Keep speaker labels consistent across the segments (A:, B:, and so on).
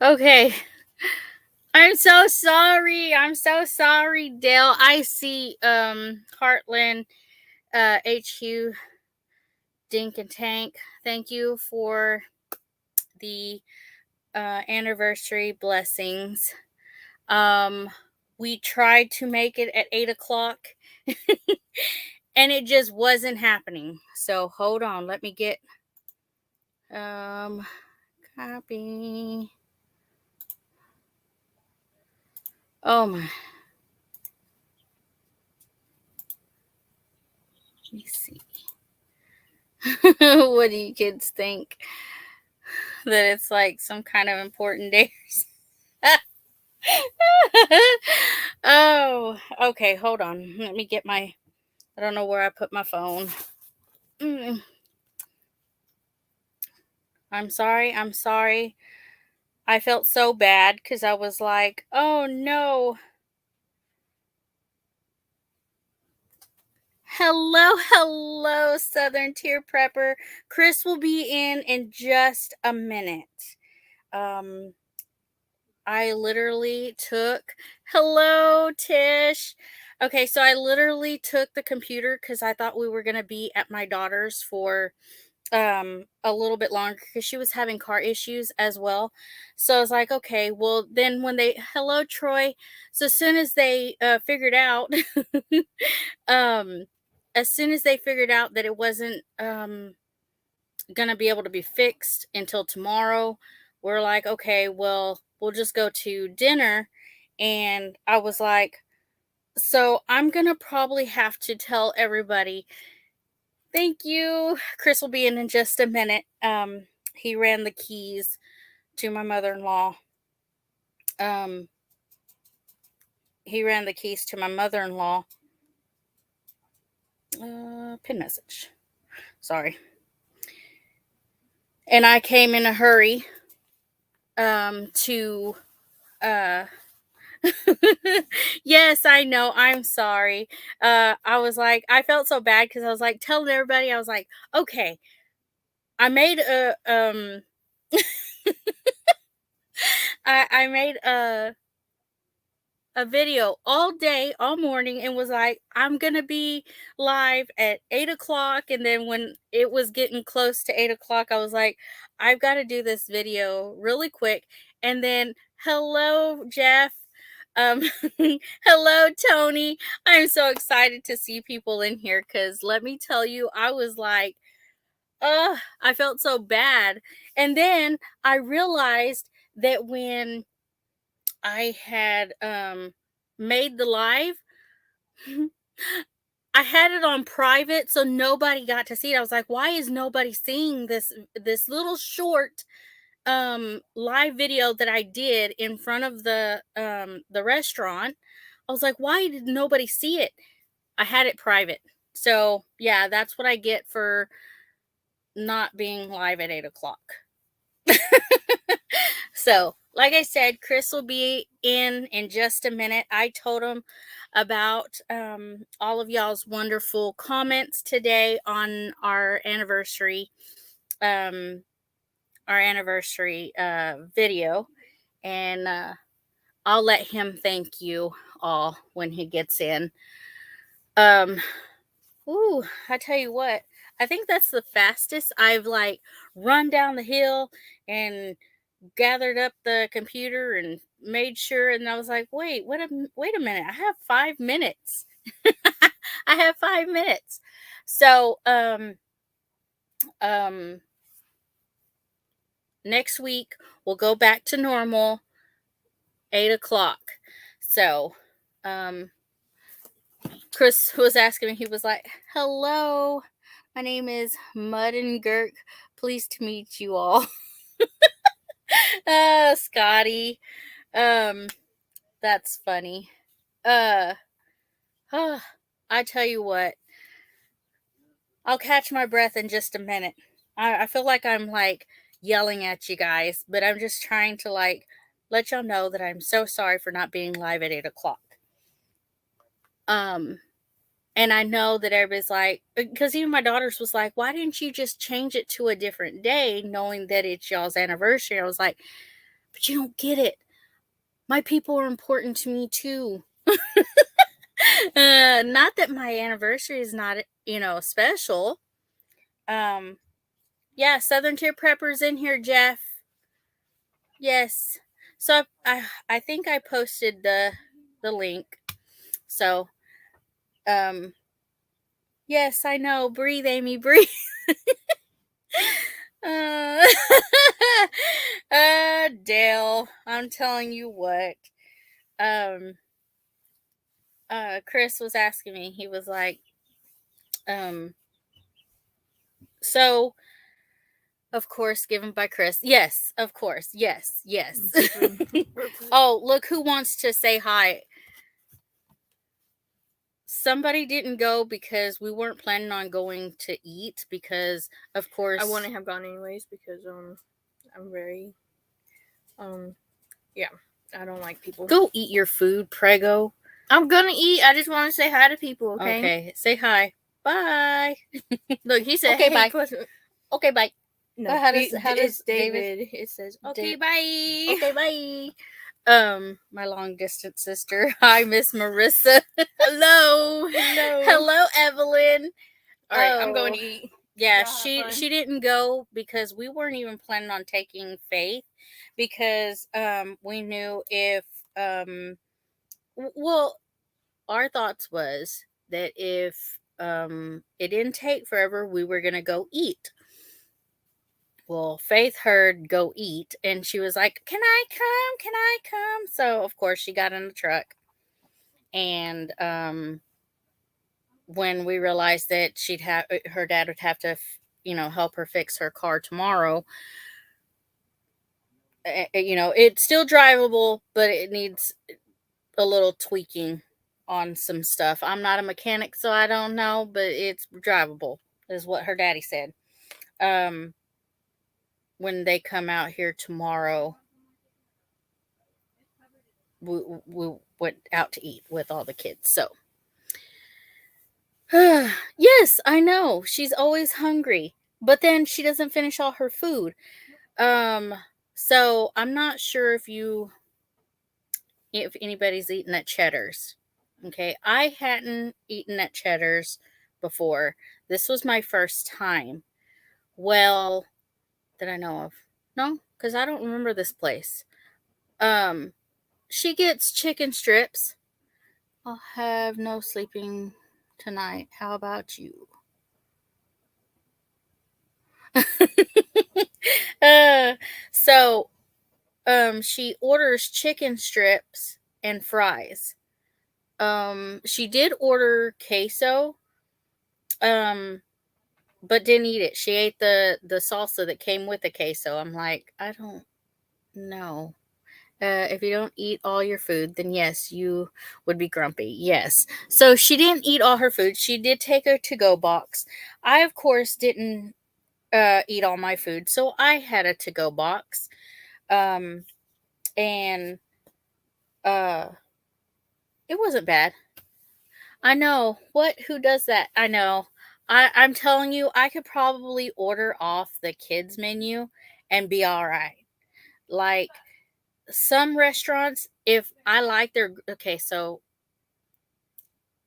A: Okay. I'm so sorry. I'm so sorry, Dale. I see Heartland HQ Dink and Tank. Thank you for the anniversary blessings. Um we tried to make it at 8 o'clock and it just wasn't happening. So hold on, let me get um copy. Oh my, let me see. What do you kids think? That it's like some kind of important day. Oh, okay. Hold on. Let me get my. I don't know where I put my phone. Mm, I'm sorry. I'm sorry. I felt so bad because I was like, oh no. Hello, hello, Southern Tier Prepper. Chris will be in just a minute. Um, I literally took, hello, Tish. Okay, so I literally took the computer because I thought we were going to be at my daughter's for a little bit longer because she was having car issues as well. So I was like, okay, well, then when they, hello, Troy. So as soon as they figured out, um, as soon as they figured out that it wasn't going to be able to be fixed until tomorrow, we're like, okay, well, we'll just go to dinner. And I was like, so I'm going to probably have to tell everybody, thank you. Chris will be in just a minute. He ran the keys to my mother-in-law. Um, he ran the keys to my mother-in-law. Pin message. Sorry. And I came in a hurry to uh yes, I know. I'm sorry. I was like, I felt so bad because I was like telling everybody, I was like, okay, I made I made a video all day, all morning, and was like, I'm gonna be live at 8 o'clock. And then when it was getting close to 8 o'clock, I was like, I've got to do this video really quick. And then, hello, Jeff. Um, hello, Tony. I'm so excited to see people in here because let me tell you, I was like, I felt so bad. And then I realized that when I had made the live, I had it on private so nobody got to see it. I was like, why is nobody seeing this little short live video that I did in front of the restaurant? I was like, why did nobody see it? I had it private. So, yeah, that's what I get for not being live at 8 o'clock. So, like I said, Chris will be in just a minute. I told him about all of y'all's wonderful comments today on um, our anniversary video, and I'll let him thank you all when he gets in. Um, ooh, I tell you what, I think that's the fastest I've like run down the hill and gathered up the computer and made sure, and I was like, wait a minute, I have 5 minutes. I have 5 minutes. So um next week we'll go back to normal, 8 o'clock. So um Chris was asking me, he was like, hello, my name is Mud and Girk, pleased to meet you all. Scotty. um that's funny. uh I tell you what, I'll catch my breath in just a minute. I feel like I'm like yelling at you guys, but I'm just trying to like let y'all know that I'm so sorry for not being live at 8 o'clock. Um, and I know that everybody's like, because even my daughters was like, why didn't you just change it to a different day, knowing that it's y'all's anniversary? I was like, But you don't get it. My people are important to me too. Not that my anniversary is not, special. Yeah, Southern Tier Preppers in here, Jeff. Yes. So I think I posted the link. So yes, I know. Breathe, Amy, breathe. uh, Dale, I'm telling you what. Chris was asking me. He was like, so of course, given by Chris. Yes, of course. Yes, yes. Oh, look who wants to say hi. Somebody didn't go because we weren't planning on going to eat because, of course,
B: I wouldn't have gone anyways because I'm very yeah, I don't like people.
A: Go eat your food, Prego.
B: I'm gonna eat. I just want to say hi to people. Okay.
A: Okay. Say hi. Bye.
B: Look, he said,
A: okay,
B: "Hey,
A: bye." Okay, bye.
B: No,
A: how does
B: David? It says, "Okay, bye."
A: Okay, bye. My long distance sister. Hi, Miss Marissa.
B: Hello.
A: Hello, Evelyn.
B: All right, I'm going to eat.
A: Yeah, she didn't go because we weren't even planning on taking Faith because we knew if well, our thoughts was that if it didn't take forever, we were gonna go eat. Well, Faith heard go eat and she was like, Can I come? Can I come? So of course she got in the truck. And when we realized that her dad would have to, help her fix her car tomorrow, it's still drivable, but it needs a little tweaking on some stuff. I'm not a mechanic, so I don't know, but it's drivable, is what her daddy said. When they come out here tomorrow, we went out to eat with all the kids. So, yes, I know she's always hungry, but then she doesn't finish all her food. So I'm not sure if anybody's eaten at Cheddar's. Okay, I hadn't eaten at Cheddar's before. This was my first time. Well, that I know of. No, because I don't remember this place. She gets chicken strips. I'll have no sleeping tonight. How about you? So she orders chicken strips and fries. She did order queso, but didn't eat it. She ate the salsa that came with the queso. I'm like, I don't know. If you don't eat all your food, then yes, you would be grumpy. Yes. So she didn't eat all her food. She did take a to-go box. I, of course, didn't eat all my food, so I had a to-go box. And it wasn't bad. I know. What? Who does that? I know. I'm telling you, I could probably order off the kids menu and be all right. Like some restaurants, if I like their okay, so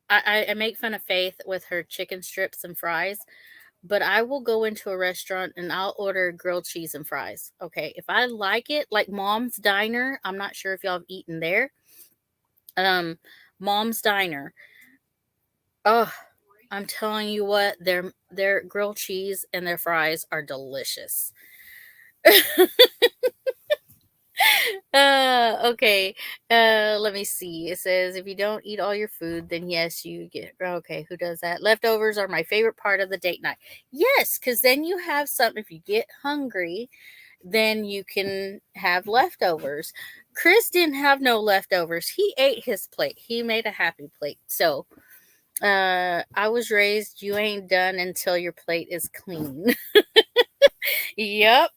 A: I make fun of Faith with her chicken strips and fries, but I will go into a restaurant and I'll order grilled cheese and fries. Okay, if I like it, like Mom's Diner, I'm not sure if y'all have eaten there. Mom's Diner. Oh, I'm telling you what, their grilled cheese and their fries are delicious. Okay. Let me see. It says if you don't eat all your food, then yes, you get okay. Who does that? Leftovers are my favorite part of the date night. Yes, because then you have something. If you get hungry, then you can have leftovers. Chris didn't have no leftovers. He ate his plate. He made a happy plate. So I was raised you ain't done until your plate is clean. Yep.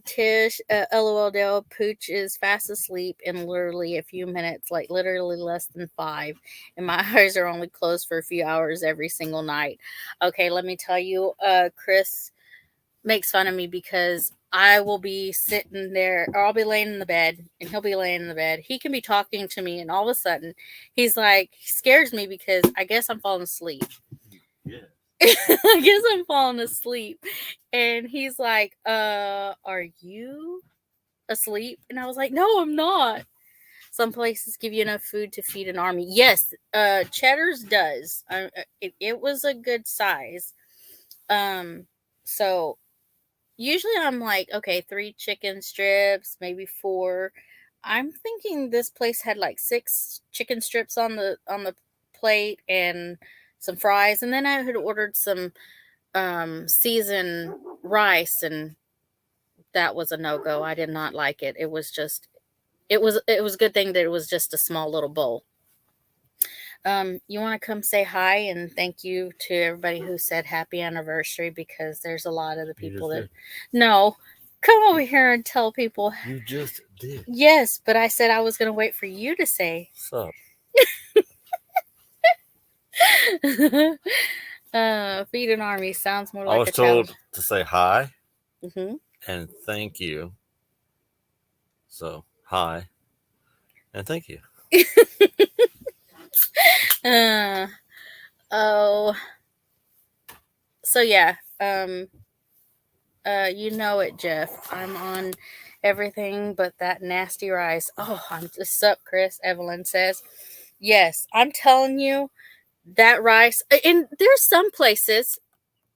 A: Tish, LOL Dale, Pooch is fast asleep in literally a few minutes, like literally less than 5. And my eyes are only closed for a few hours every single night. Okay, let me tell you, Chris, makes fun of me because I will be sitting there, or I'll be laying in the bed, and he'll be laying in the bed. He can be talking to me, and all of a sudden, he's like, he scares me because I guess I'm falling asleep.
C: Yeah.
A: I guess I'm falling asleep. And he's like, are you asleep? And I was like, no, I'm not. Some places give you enough food to feed an army. Yes, Cheddar's does. It was a good size. So usually I'm like, okay, 3 chicken strips, maybe 4. I'm thinking this place had like 6 chicken strips on the plate and some fries, and then I had ordered some seasoned rice, and that was a no-go. I did not like it. It was a good thing that it was just a small little bowl. You want to come say hi and thank you to everybody who said happy anniversary, because there's a lot of the
C: You
A: people
C: just
A: that
C: did.
A: no, come over here and tell people.
C: You just did.
A: Yes, but I said I was going to wait for you to say.
C: Sup?
A: Feed an army sounds more
C: I
A: like
C: was
A: a challenge.
C: told to say hi
A: Hmm.
C: and thank you. So hi and thank you.
A: Oh, so yeah. You know it, Jeff. I'm on everything but that nasty rice. Oh, I'm just up, Chris. Evelyn says, yes, I'm telling you that rice. And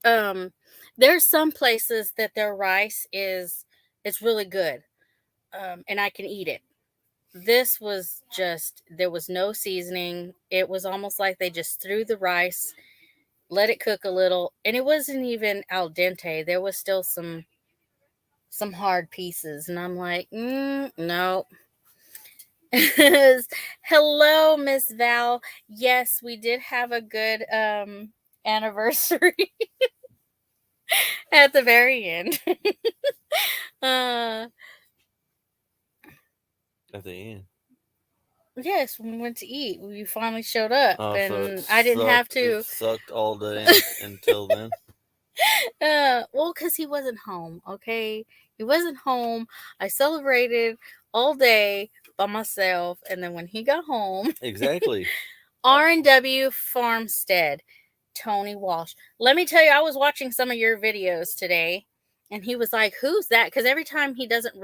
A: um, there's some places that their rice is it's really good, and I can eat it. This was just there was no seasoning. It was almost like they just threw the rice, let it cook a little, and it wasn't even al dente. There was still some hard pieces, and I'm like, no. Hello, Miss Val. Yes, we did have a good anniversary at the very end. uh
C: At the end.
A: yes, when we went to eat, we finally showed up,
C: Oh, so it
A: and I didn't have
C: sucked.
A: to.
C: It sucked all day until then.
A: Well, because he wasn't home. Okay, he wasn't home. I celebrated all day by myself, and then when he got home,
C: Exactly.
A: R&W Farmstead, Tony Walsh. Let me tell you, I was watching some of your videos today, and he was like, "Who's that?" Because every time he doesn't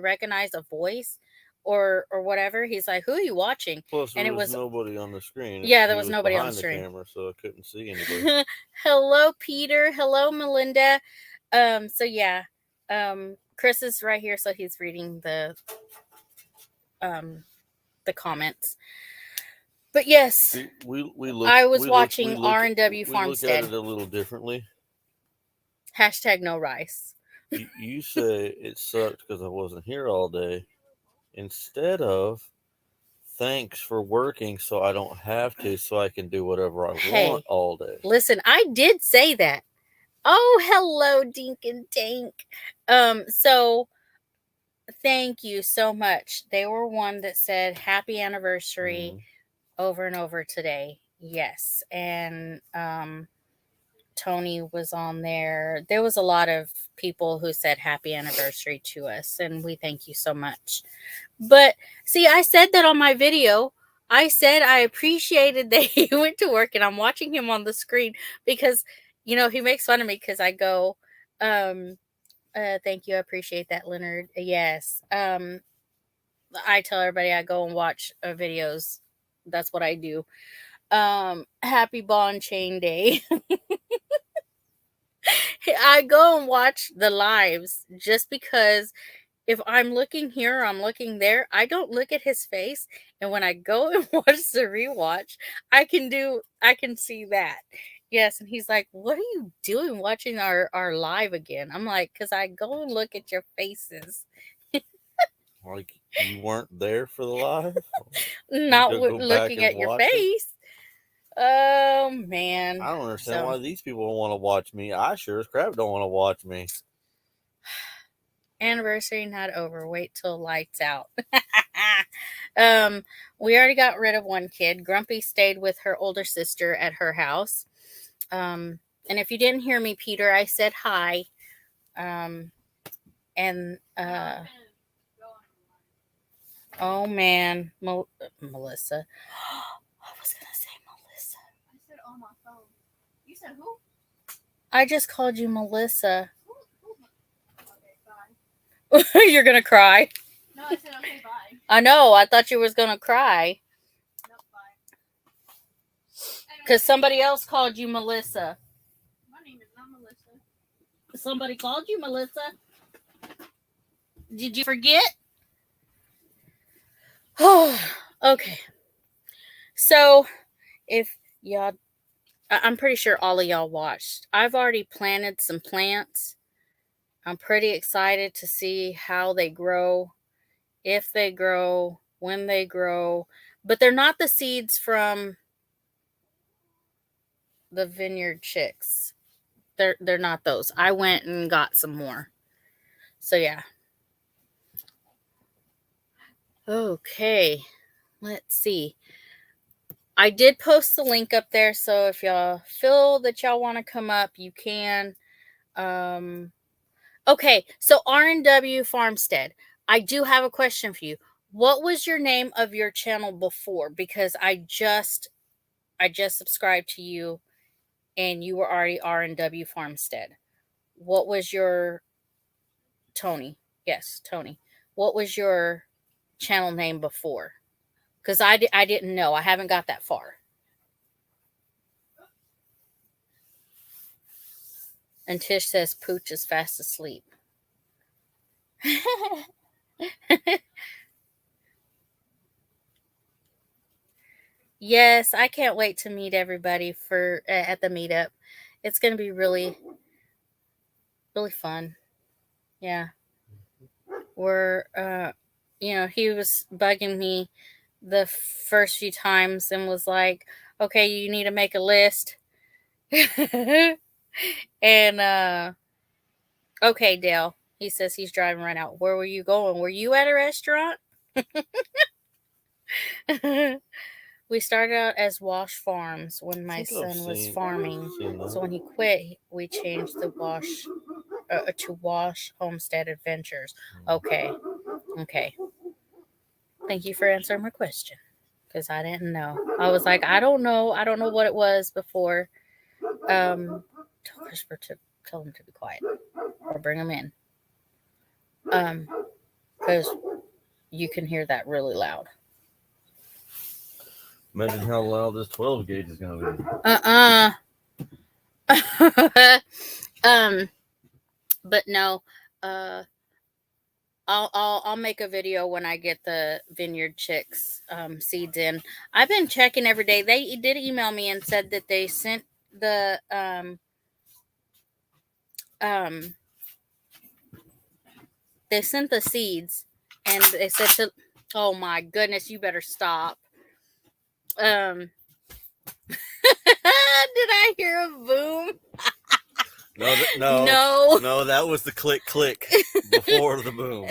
A: recognize a voice or whatever, he's like, "Who are you watching?"
C: Plus,
A: And
C: there
A: it
C: was
A: was
C: nobody on the screen.
A: yeah, there
C: He
A: was
C: was
A: nobody on the
C: behind the
A: stream.
C: camera, so I couldn't see anybody.
A: Hello, Peter. Hello, Melinda. So yeah, Chris is right here, so he's reading um the comments. But yes,
C: See, we look.
A: I was
C: We look. We
A: watching
C: look.
A: R&W
C: We look at
A: Farmstead.
C: it a little differently.
A: Hashtag no rice.
C: You say it sucked because I wasn't here all day, instead of thanks for working so I don't have to, so I can do whatever I want
A: Hey,
C: all day.
A: listen, I did say that. Oh, hello, Dink and Tank. So thank you so much. They were one that said happy anniversary over and over today. Yes. And Tony was on there. There was a lot of people who said happy anniversary to us, and we thank you so much. But see, I said that on my video. I said I appreciated that he went to work, and I'm watching him on the screen because, he makes fun of me because I go, thank you. I appreciate that, Leonard. Yes. I tell everybody I go and watch videos. That's what I do. Happy Bond Chain Day. I go and watch the lives just because if I'm looking here or I'm looking there, I don't look at his face. And when I go and watch the rewatch, I can see that. Yes. And he's like, what are you doing watching our live again? I'm like, because I go and look at your faces.
C: Like you weren't there for the live.
A: Not
C: You go back
A: looking
C: and
A: at your
C: watch it.
A: face. Oh, man.
C: I don't understand
A: So,
C: why these people don't want to watch me. I sure as crap don't want to watch me.
A: anniversary not over. Wait till lights out. um, we already got rid of one kid. Grumpy stayed with her older sister at her house. And if you didn't hear me, Peter, I said hi. And oh man, Melissa. I was gonna say Melissa.
B: I said on my phone. You said who?
A: I just called you Melissa.
B: Okay, bye.
A: You're gonna cry.
B: No, I said okay, bye.
A: I know. I thought you was gonna cry
B: No, bye.
A: because somebody else called you Melissa.
B: My name is not Melissa.
A: Somebody called you Melissa. Did you forget? Oh, okay. So, if y'all, I'm pretty sure all of y'all watched. I've already planted some plants. I'm pretty excited to see how they grow, if they grow, when they grow. But they're not the seeds from the vineyard chicks. They're not those. I went and got some more. So yeah. Okay. Let's see. I did post the link up there, so if y'all feel that y'all want to come up, you can. Okay, so R&W Farmstead. I do have a question for you. What was your name of your channel before? Because I just subscribed to you and you were already R&W Farmstead. What was your Tony? Yes, Tony. What was your channel name before? Because I didn't know. I haven't got that far. And Tish says Pooch is fast asleep. Yes, I can't wait to meet everybody for at the meetup. It's going to be really fun. Yeah. We're he was bugging me the first few times and was like, "Okay, you need to make a list." And okay, Dale. He says he's driving right out. Where were you going? Were you at a restaurant? We started out as Wash Farms when my son was farming. So when he quit, we changed the Wash to Wash Homestead Adventures. Okay. Thank you for answering my question because I didn't know. I was like, I don't know. I don't know what it was before. Tell Christopher to tell him to be quiet or bring him in. Because you can hear that really loud.
C: Imagine how loud this 12 gauge is going to be.
A: But no, I'll make a video when I get the Vineyard Chicks seeds in. I've been checking every day. They did email me and said that they sent the seeds, and they said to. Oh my goodness! You better stop. Did I hear a boom?
C: No, that was the click before the boom.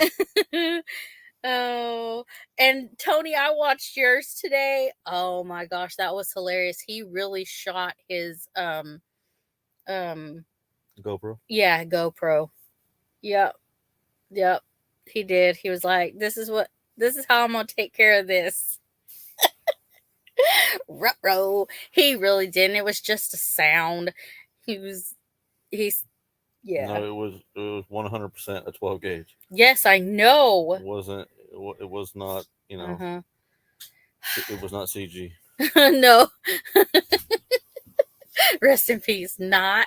A: Oh, and Tony, I watched yours today. Oh my gosh, that was hilarious. He really shot his
C: GoPro.
A: Yeah, GoPro. Yep. He did. He was like, this is how I'm gonna take care of this. Ruh-roh. He really didn't. It was just a sound. He's yeah.
C: No, it was 100% a 12 gauge.
A: Yes, I know.
C: It wasn't. It was not. It was not CG.
A: No. Rest in peace. Not.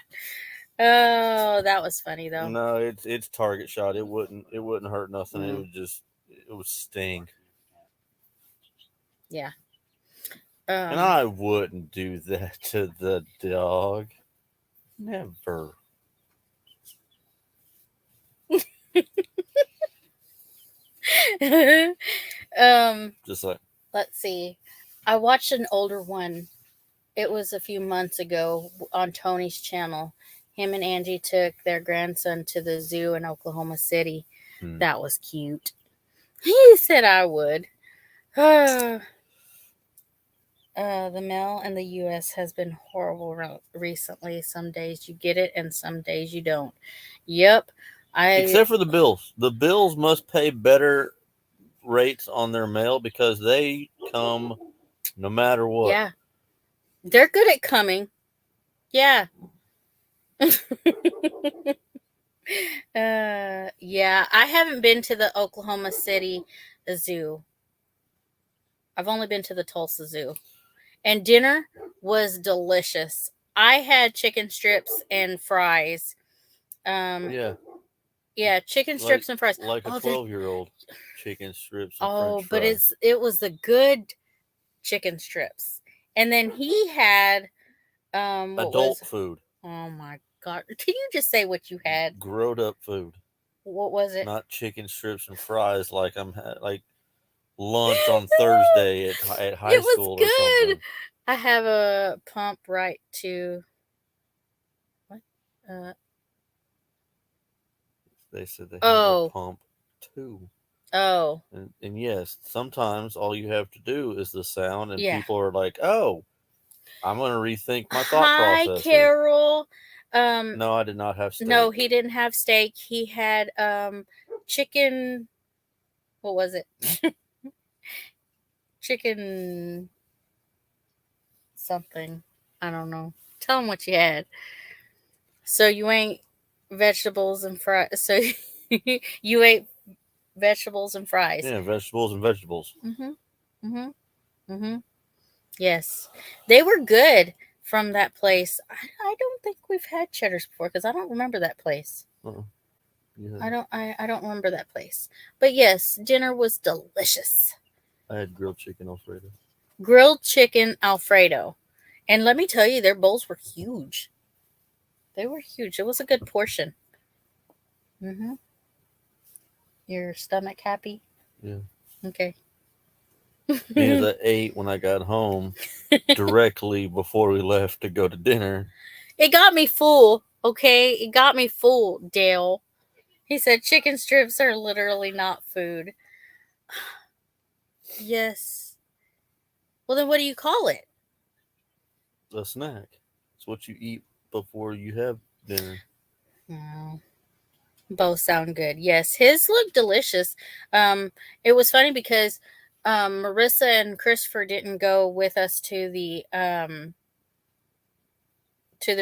A: Oh, that was funny though.
C: No, it's target shot. It wouldn't hurt nothing. It would sting.
A: Yeah.
C: And I wouldn't do that to the dog. Never. Just like.
A: Let's see. I watched an older one. It was a few months ago on Tony's channel. Him and Angie took their grandson to the zoo in Oklahoma City. That was cute. He said I would. The mail in the U.S. has been horrible recently. Some days you get it and some days you don't. Yep. I
C: Except for the Bills. The Bills must pay better rates on their mail because they come no matter what.
A: yeah, they're good at coming. Yeah. Yeah, I haven't been to the Oklahoma City Zoo. I've only been to the Tulsa Zoo. And dinner was delicious. I had chicken strips and fries. Um,
C: Yeah,
A: yeah, chicken
C: like
A: strips and fries.
C: like a
A: Oh, the
C: 12-year-old, chicken strips and French
A: oh, but
C: fries.
A: it was the good chicken strips. And then he had what was,
C: Adult food,
A: oh my god. Can you just say what you had?
C: growed up food,
A: What was it?
C: not chicken strips and fries like like lunch on Thursday at high
A: It was
C: school or
A: good.
C: something.
A: I have a pump right to what? Uh
C: They said they have a
A: oh.
C: pump too.
A: Oh.
C: And yes, sometimes all you have to do is the sound, and
A: Yeah.
C: people are like, "Oh, I'm going to rethink my thought
A: Hi,
C: process here."
A: Carol.
C: No, I did not have
A: No,
C: steak.
A: he didn't have steak. He had chicken, what was it? Chicken something. I don't know. Tell him what you had. So you ate vegetables and fries. So you ate vegetables and fries.
C: Yeah, vegetables and vegetables.
A: Mhm. Mhm. Mhm. Yes, they were good from that place. I don't think we've had Cheddar's before because I don't remember that place.
C: Uh-uh. Yeah,
A: I don't remember that place. But yes, dinner was delicious.
C: I had grilled chicken Alfredo.
A: Grilled chicken Alfredo. And let me tell you, their bowls were huge. They were huge. It was a good portion. Mhm. Your stomach happy?
C: Yeah.
A: Okay.
C: Being as I ate when I got home directly before we left to go to dinner.
A: It got me full, okay? It got me full, Dale. He said chicken strips are literally not food. Yes. Well, then what do you call it?
C: A snack. It's what you eat before you have dinner.
A: Oh, both sound good. Yes, his looked delicious. It was funny because Marissa and Christopher didn't go with us to the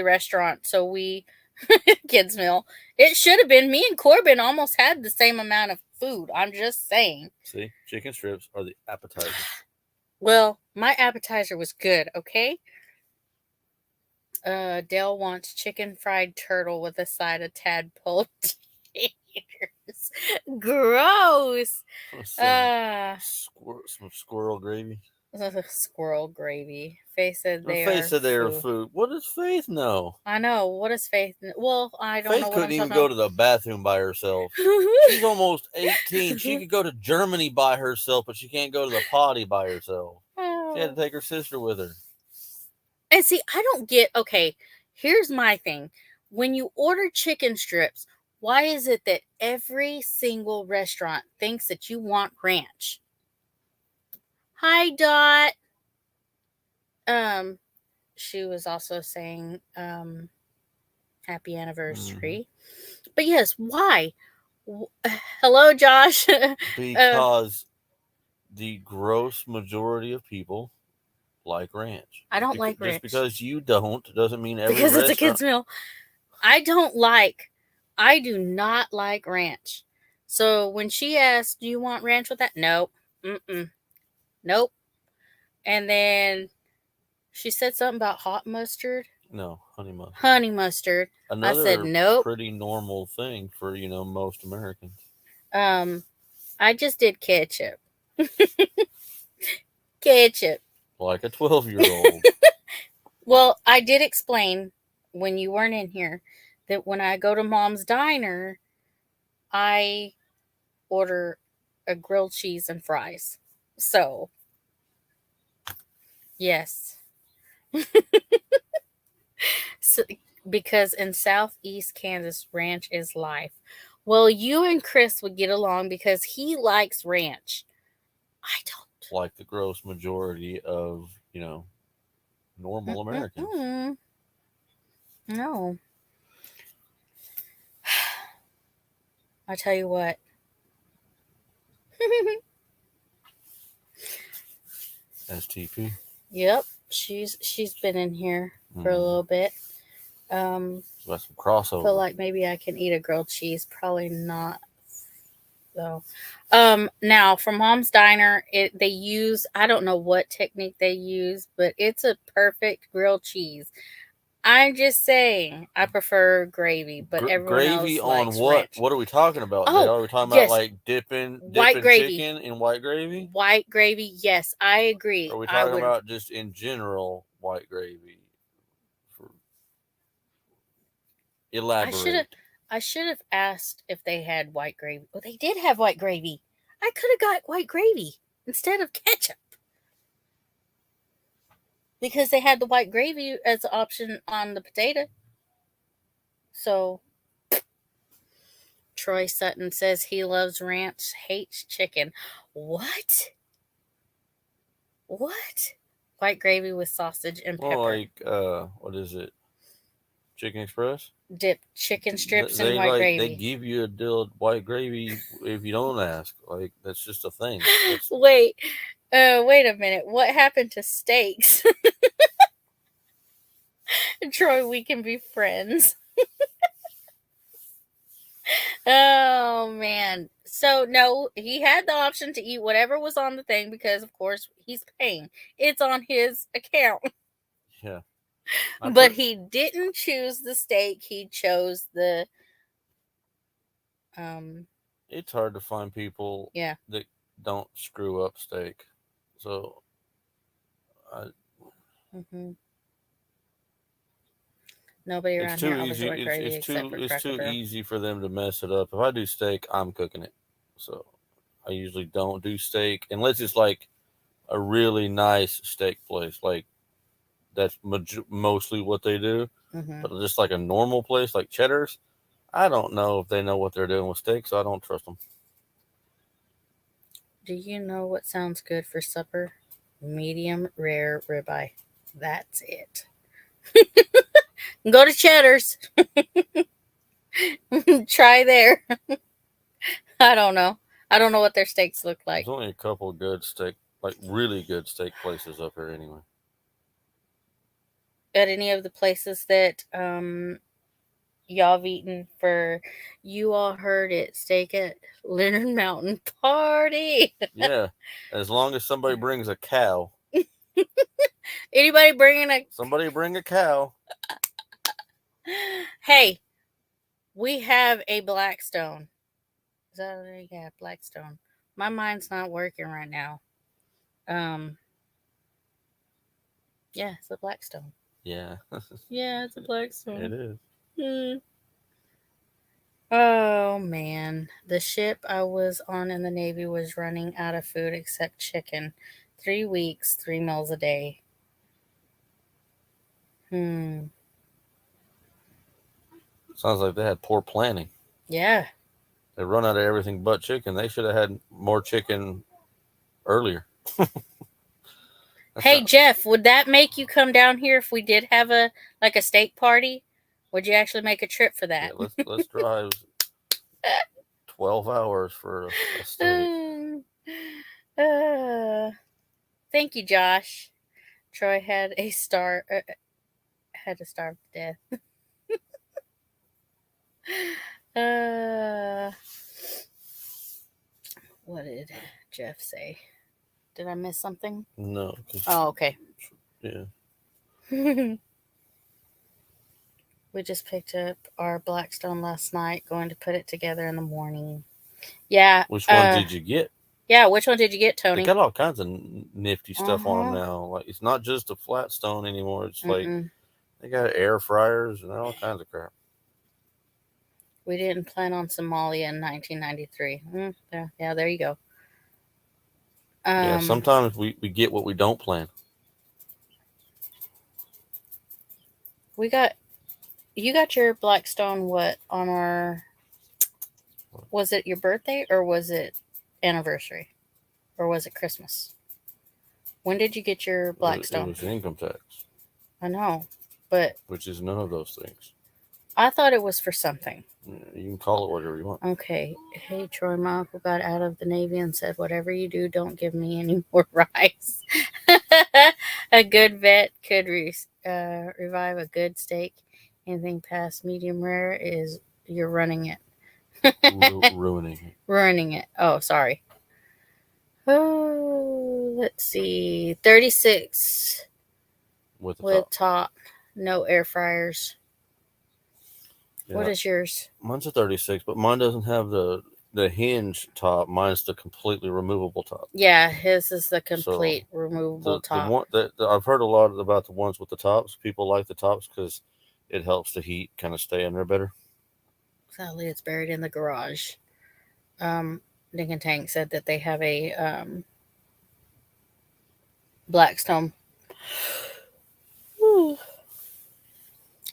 A: restaurant, so we kids meal. It should have been me and Corbin almost had the same amount of food. I'm just saying.
C: See, chicken strips are the appetizer.
A: Well, my appetizer was good. Okay. Dale wants chicken fried turtle with a side of tadpole taters. Gross.
C: Some
A: Uh,
C: some squirrel gravy.
A: Squirrel gravy. Faith said
C: And
A: they
C: Faith
A: are
C: said they were
A: food.
C: food. What does Faith know?
A: I know. What is Faith? Well, I don't know
C: Faith
A: what
C: couldn't
A: I'm
C: even
A: talking
C: go
A: about.
C: to the bathroom by herself. She's almost 18. She could go to Germany by herself, but she can't go to the potty by herself. She had to take her sister with her.
A: And see, I don't get. Okay, here's my thing. When you order chicken strips, why is it that every single restaurant thinks that you want ranch? Hi, Dot. Um, she was also saying happy
C: Mm-hmm.
A: anniversary. But yes, why? Hello, Josh.
C: Because the gross majority of people like ranch.
A: I don't like
C: Just
A: ranch
C: because you don't doesn't mean every
A: because it's a
C: restaurant.
A: kid's meal. I do not like ranch. So when she asked, "Do you want ranch with that?" Nope. Nope. And then she said something about hot mustard,
C: No, honey mustard.
A: honey mustard. I said
C: Another
A: nope.
C: pretty normal thing for most Americans.
A: I just did ketchup. Ketchup.
C: Like a 12-year-old.
A: Well, I did explain when you weren't in here that when I go to Mom's Diner, I order a grilled cheese and fries. So, yes. So, because in Southeast Kansas, ranch is life. Well, you and Chris would get along because he likes ranch. I don't.
C: Like the gross majority of, normal Americans.
A: No. I tell you what.
C: STP.
A: Yep, she's been in here for a little bit.
C: Got some
A: Feel
C: crossover.
A: like maybe I can eat a grilled cheese. Probably not though. Now for Mom's Diner, they use, I don't know what technique they use, but it's a perfect grilled cheese. I'm just saying, I prefer gravy, but everyone
C: Gravy
A: else
C: on
A: likes
C: what?
A: ranch.
C: What are we talking about?
A: Oh,
C: Are we talking about
A: yes,
C: like dipping
A: white gravy.
C: chicken in white gravy?
A: White gravy, yes, I agree.
C: Or are we
A: I
C: talking
A: would.
C: about just in general white gravy? Elaborate.
A: I should have asked if they had white gravy. Well, they did have white gravy. I could have got white gravy instead of ketchup because they had the white gravy as an option on the potato. So Troy Sutton says he loves ranch, hates chicken. What? What? White gravy with sausage and pepper.
C: Well, like what is it? Chicken Express.
A: Dip chicken strips in
C: They
A: white
C: like
A: gravy.
C: they give you a deal of white gravy if you don't ask. Like that's just a thing.
A: Wait a minute. What happened to steaks? Troy, we can be friends. Oh man. So no, he had the option to eat whatever was on the thing because of course he's paying. It's on his account.
C: Yeah.
A: But he didn't choose the steak, he chose the
C: It's hard to find people that don't screw up steak. So
A: nobody around here always
C: easy.
A: white gravy except for
C: It's
A: Cracker
C: too
A: Barrel.
C: easy for them to mess it up. If I do steak, I'm cooking it. So I usually don't do steak unless it's like a really nice steak place. Like that's mostly what they do. But just like a normal place like Cheddar's, I don't know if they know what they're doing with steak, so I don't trust them.
A: Do you know what sounds good for supper? Medium rare ribeye. That's it. Go to Cheddar's. Try there. I don't know. I don't know what their steaks look like.
C: There's only a couple good steak, like really good steak places up here anyway.
A: At any of the places that y'all have eaten for, you all heard it, steak at Leonard Mountain Party.
C: Yeah, as long as somebody brings a cow.
A: Anybody bringing a...
C: Somebody bring a cow.
A: Hey, we have a Blackstone. Is that what they got? Blackstone. My mind's not working right now. Yeah, it's a Blackstone.
C: Yeah.
A: Yeah, it's a Blackstone.
C: It is.
A: Oh man, the ship I was on in the Navy was running out of food except chicken. 3 weeks, 3 meals a day.
C: Sounds like they had poor planning.
A: Yeah.
C: They run out of everything but chicken. They should have had more chicken earlier.
A: Hey Jeff, would that make you come down here if we did have a steak party? Would you actually make a trip for that?
C: Yeah, let's drive 12 hours for a steak.
A: Thank you, Josh. Troy had to starve to death. What did Jeff say? Did I miss something?
C: No.
A: Oh, okay.
C: Yeah.
A: We just picked up our Blackstone last night, going to put it together in the morning. Yeah.
C: Which one did you get?
A: Yeah, which one did you get, Tony?
C: They got all kinds of nifty stuff on them now. Like it's not just a flat stone anymore. It's like they got air fryers and all kinds of crap.
A: We didn't plan on Somalia in 1993. Yeah, there you go.
C: Yeah, sometimes we get what we don't plan.
A: You got your Blackstone what on our... Was it your birthday or was it anniversary? Or was it Christmas? When did you get your Blackstone?
C: It was income tax.
A: I know, but...
C: Which is none of those things.
A: I thought it was for something.
C: You can call it whatever you want.
A: Okay. Hey, Troy, my uncle got out of the Navy and said, whatever you do, don't give me any more rice. A good vet could revive a good steak. Anything past medium rare is you're running it.
C: Ruining it.
A: Ruining it. Oh, sorry. Oh, let's see. 36
C: With the
A: with
C: top.
A: top. No air fryers.
C: Yeah.
A: What is yours?
C: Mine's a 36, but mine doesn't have the hinge top. Mine's the completely removable top.
A: Yeah, his is the complete removable
C: The
A: top.
C: one that I've heard a lot about the ones with the tops. People like the tops because it helps the heat kind of stay in there better.
A: Sadly, it's buried in the garage. Nick and Tank said that they have a Blackstone. Whew.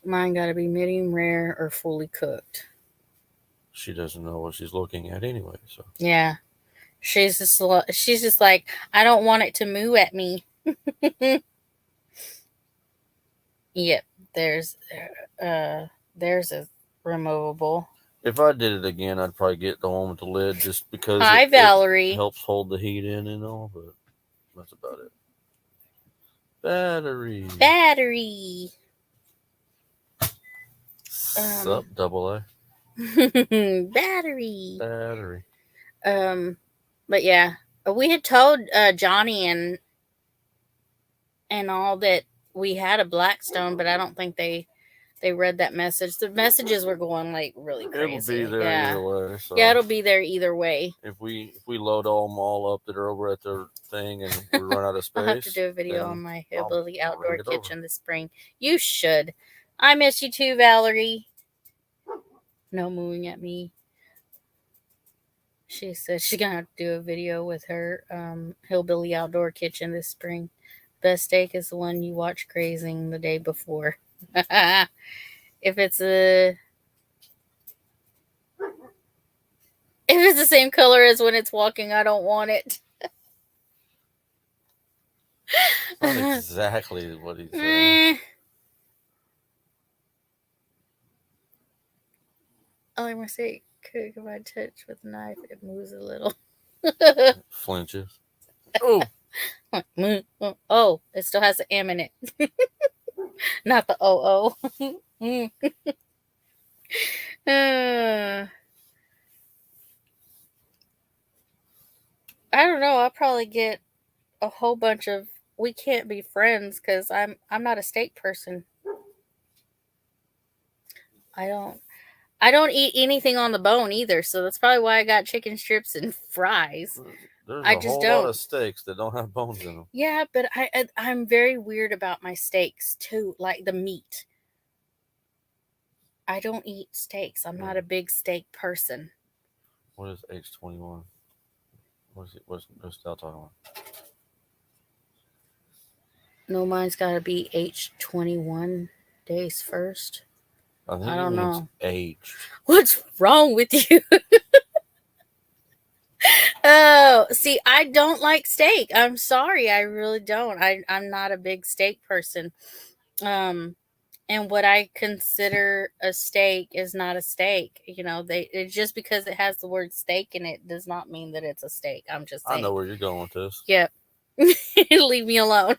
A: Mine got to be medium rare or fully cooked.
C: She doesn't know what she's looking at anyway. So
A: Yeah, she's just like, I don't want it to moo at me. Yep, there's a removable.
C: if I did it again, I'd probably get the one with the lid just because
A: Hi,
C: it
A: Valerie.
C: helps hold the heat in and all. But that's about it. Battery. Sup, double A.
A: Battery.
C: Battery.
A: But yeah, we had told Johnny and all that we had a Blackstone, but I don't think they read that message. The messages were going like really crazy.
C: It'll be there either way. So
A: yeah, it'll be there either way.
C: If we load them all up that are over at their thing and we run out of space,
A: I'll have to do a video on my hillbilly outdoor
C: bring it over.
A: kitchen this spring. You should. I miss you too, Valerie. No mooing at me. She says she's gonna have to do a video with her hillbilly outdoor kitchen this spring. Best steak is the one you watch grazing the day before. If it's the same color as when it's walking, I don't want it.
C: That's exactly what he's saying.
A: Only mistake, cook if I touch with a knife, it moves a little.
C: Flinches.
A: Oh. Oh, it still has the M in it. Not the OO. I don't know. I'll probably get a whole bunch of we can't be friends because I'm not a steak person. I don't eat anything on the bone either, so that's probably why I got chicken strips and fries.
C: There's
A: I
C: a
A: just
C: whole
A: don't.
C: lot of steaks that don't have bones in them.
A: Yeah, but I'm very weird about my steaks too, like the meat. I don't eat steaks. I'm not a big steak person.
C: What is H21? What's Dell talking about?
A: No, mine's got to be H21 days first.
C: I don't know. Aged.
A: What's wrong with you? Oh, see, I don't like steak. I'm sorry, I really don't. I'm not a big steak person. And what I consider a steak is not a steak. You know, just because it has the word steak in it does not mean that it's a steak. I'm just saying.
C: I know where you're going with this.
A: Yep. Leave me alone.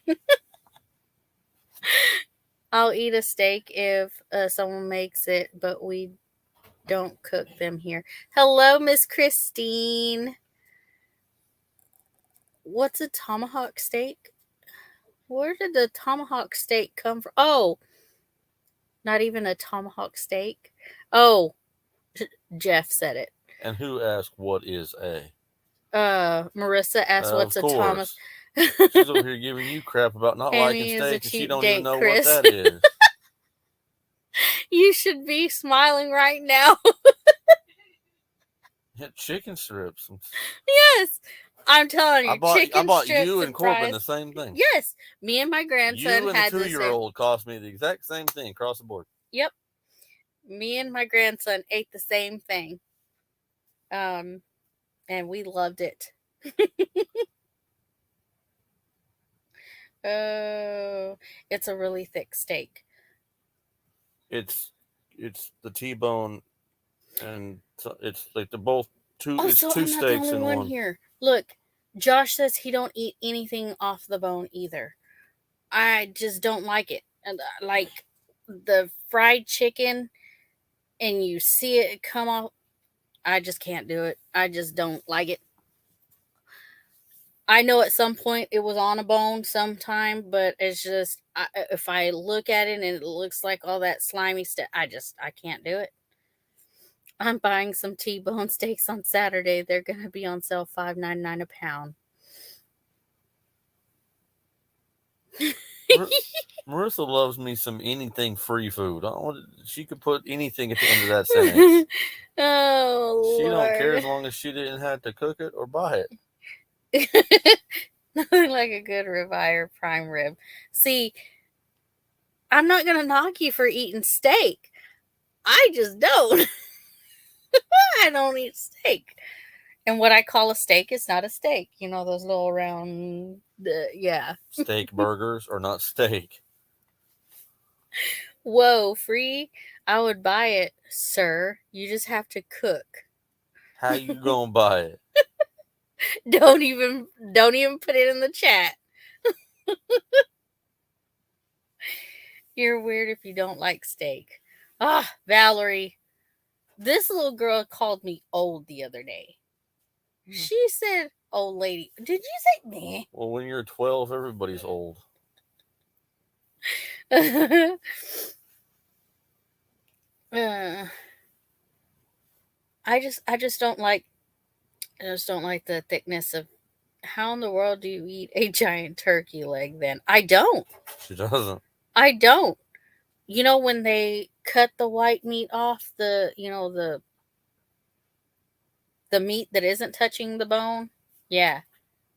A: I'll eat a steak if someone makes it, but we don't cook them here. Hello, Miss Christine. What's a tomahawk steak? Where did the tomahawk steak come from? Oh, not even a tomahawk steak. Oh, Jeff said it.
C: And who asked what is a?
A: Marissa asked what's a tomahawk.
C: She's over here giving you crap about not liking steak, and she don't even know
A: Chris.
C: what that is.
A: You should be smiling right now.
C: Chicken strips.
A: Yes, I'm telling you.
C: I bought you and Corbin the same thing.
A: Yes, me and my grandson
C: you and
A: had
C: the 2-year-old cost me the exact same thing across the board.
A: Yep, me and my grandson ate the same thing, and we loved it. Oh, it's a really thick steak.
C: It's the T-bone and it's like they're both two. It's
A: Also,
C: two
A: I'm not the
C: steaks
A: only
C: in
A: one
C: one.
A: here. Look, Josh says he don't eat anything off the bone either. I just don't like it. And like the fried chicken, and you see it come off. I just can't do it. I just don't like it. I know at some point it was on a bone sometime, but it's just if I look at it and it looks like all that slimy stuff, I can't do it. I'm buying some T-bone steaks on Saturday. They're gonna be on sale $5.99 a pound.
C: Marissa loves me some anything free food. She could put anything at the end of that sentence.
A: Oh
C: She don't care as
A: Lord.
C: long as she didn't have to cook it or buy it.
A: Nothing like a good ribeye or prime rib. See, I'm not gonna knock you for eating steak. I just don't. I don't eat steak. And what I call a steak is not a steak. You know those little round, yeah.
C: Steak burgers are not steak.
A: Whoa, free? I would buy it, sir. You just have to cook.
C: How you gonna buy it?
A: Don't even put it in the chat. You're weird if you don't like steak. Ah, Valerie. This little girl called me old the other day. She said, "Old lady." Did you say me?
C: Well, when you're 12, everybody's old.
A: uh, I just don't like the thickness of. How in the world do you eat a giant turkey leg then? I don't.
C: She doesn't.
A: I don't. You know when they cut the white meat off the meat that isn't touching the bone? Yeah.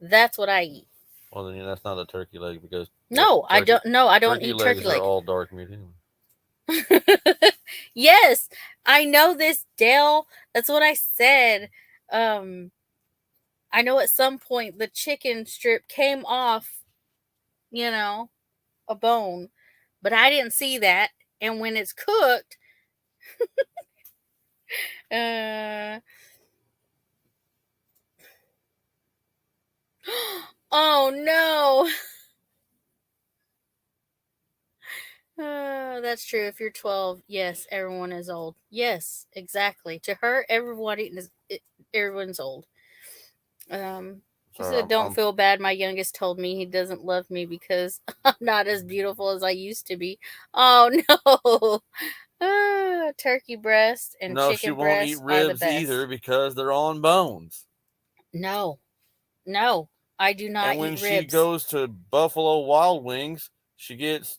A: That's what I eat.
C: Well, then that's not a turkey leg because
A: No, I don't. No, I don't
C: turkey
A: eat
C: legs
A: turkey
C: are
A: leg.
C: all dark meat anyway.
A: Yes, I know this, Dale. That's what I said. I know at some point the chicken strip came off, a bone, but I didn't see that. And when it's cooked, uh, oh no. That's true. If you're 12, yes, everyone is old. Yes, exactly. To her, everyone's old. She
C: Sorry,
A: said, "Don't feel bad." My youngest told me he doesn't love me because I'm not as beautiful as I used to be. Oh no! Turkey breast and
C: no, she
A: chicken
C: won't eat
A: breast are the
C: ribs
A: best.
C: either because they're on bones.
A: No, no, I do not
C: And when
A: eat
C: she
A: ribs.
C: goes to Buffalo Wild Wings, she gets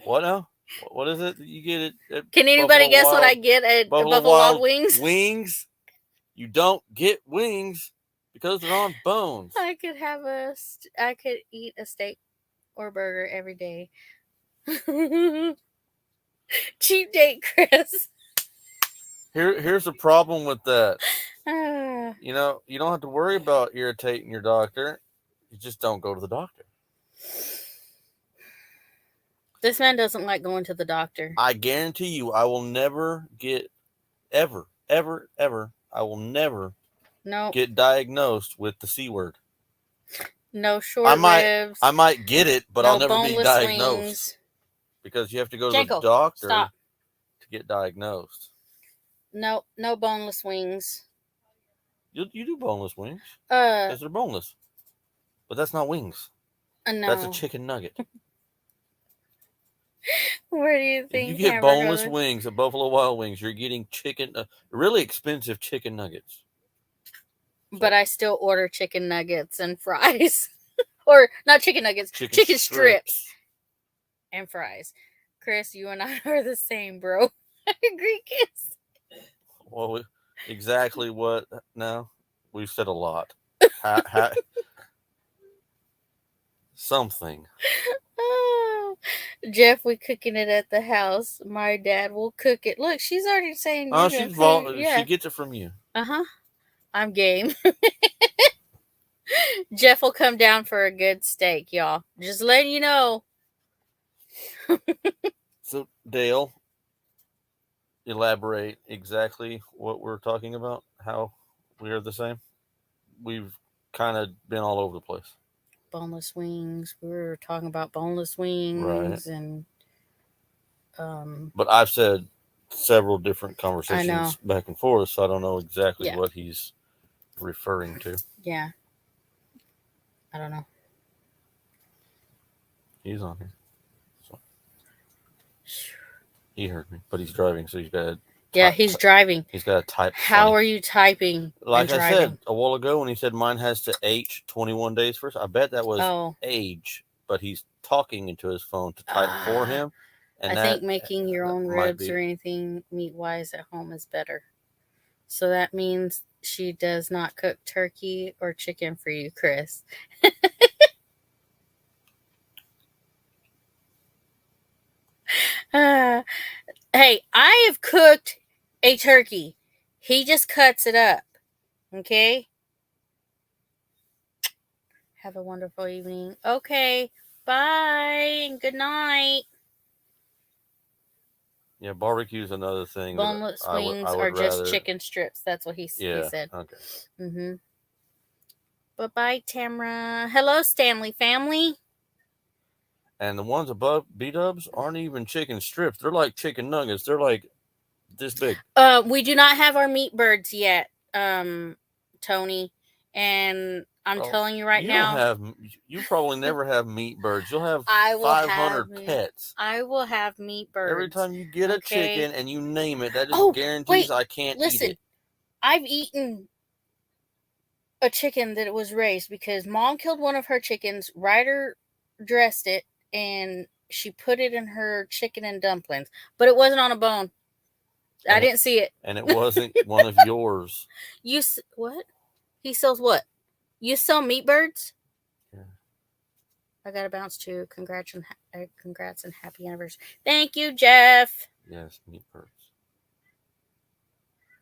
C: what now? What is it that you get at
A: Can anybody guess what I get at
C: Buffalo
A: Buffalo Wild
C: Wild
A: Wings?
C: Wings? You don't get wings because they're on bones.
A: I could eat a steak or burger every day. Cheap date, Chris.
C: Here's the problem with that.
A: Ah,
C: You don't have to worry about irritating your doctor. You just don't go to the doctor.
A: this man doesn't like going to the doctor.
C: I guarantee you, I will never get ever, ever, ever. I will never
A: No,
C: get diagnosed with the C word.
A: no short ribs.
C: I might get it, but
A: no
C: I'll never be
A: boneless
C: diagnosed
A: wings.
C: because you have to go to
A: Janko,
C: the doctor
A: stop.
C: to get diagnosed.
A: No boneless wings.
C: You do boneless wings
A: Uh,
C: because they're boneless, but that's not wings.
A: no.
C: That's a chicken nugget.
A: Where do you
C: If
A: think
C: you get
A: hamburger
C: boneless
A: goes?
C: wings at Buffalo Wild Wings, you're getting really expensive chicken nuggets.
A: But I still order chicken nuggets and fries. Or not chicken nuggets, chicken strips and fries. Chris, you and I are the same, bro. I agree, kids.
C: Well, exactly what? No, we've said a lot. Something.
A: Oh, Jeff, we cooking it at the house. My dad will cook it. Look, she's already saying
C: Oh,
A: you're gonna cook.
C: she gets it from you.
A: I'm game. Jeff will come down for a good steak, y'all. Just letting you know.
C: So Dale, elaborate exactly what we're talking about, how we are the same. We've kind of been all over the place.
A: Boneless wings. We were talking about boneless
C: Right.
A: wings and
C: But I've said several different
A: I know.
C: conversations back and forth, so I don't know exactly
A: Yeah.
C: what he's referring to.
A: Yeah. I don't know.
C: He's on here. So he heard me, but he's driving, so
A: Yeah, he's driving.
C: he's got to type
A: How
C: funny.
A: are you typing
C: Like
A: and
C: I said
A: driving?
C: a while ago when he said mine has to H 21 days first, I bet that was
A: Oh.
C: age, but he's talking into his phone to type for him,
A: I
C: and
A: think making your own
C: might
A: ribs
C: be.
A: or anything meat wise at home is better. So that means she does not cook turkey or chicken for you, Chris. Uh, hey, I have cooked a turkey. He just cuts it up. Okay? Have a wonderful evening. Okay. Bye and good night.
C: Yeah, barbecue is another thing that
A: Boneless
C: I
A: wings
C: would
A: are just
C: rather.
A: chicken strips. That's what he
C: Yeah.
A: said.
C: Okay.
A: Mm-hmm. Bye-bye, Tamra. Hello, Stanley family.
C: And the ones above B-dubs aren't even chicken strips. They're like chicken nuggets. They're like this big.
A: We do not have our meat birds yet, Tony. And I'm telling you right
C: you
A: now,
C: don't have. You probably never have meat birds. You'll have
A: I will
C: 500
A: have
C: pets.
A: I will have meat birds.
C: Every time you get a
A: okay?
C: chicken and you name it, that just
A: Oh,
C: guarantees
A: wait,
C: I can't
A: listen.
C: eat it.
A: I've eaten a chicken that was raised because Mom killed one of her chickens. Ryder dressed it and she put it in her chicken and dumplings, but it wasn't on a bone. I didn't see it.
C: And it wasn't one of yours.
A: What? He sells what? You sell meat birds?
C: Yeah.
A: I got to bounce too. Congrats and happy anniversary. Thank you, Jeff.
C: Yes, meat birds.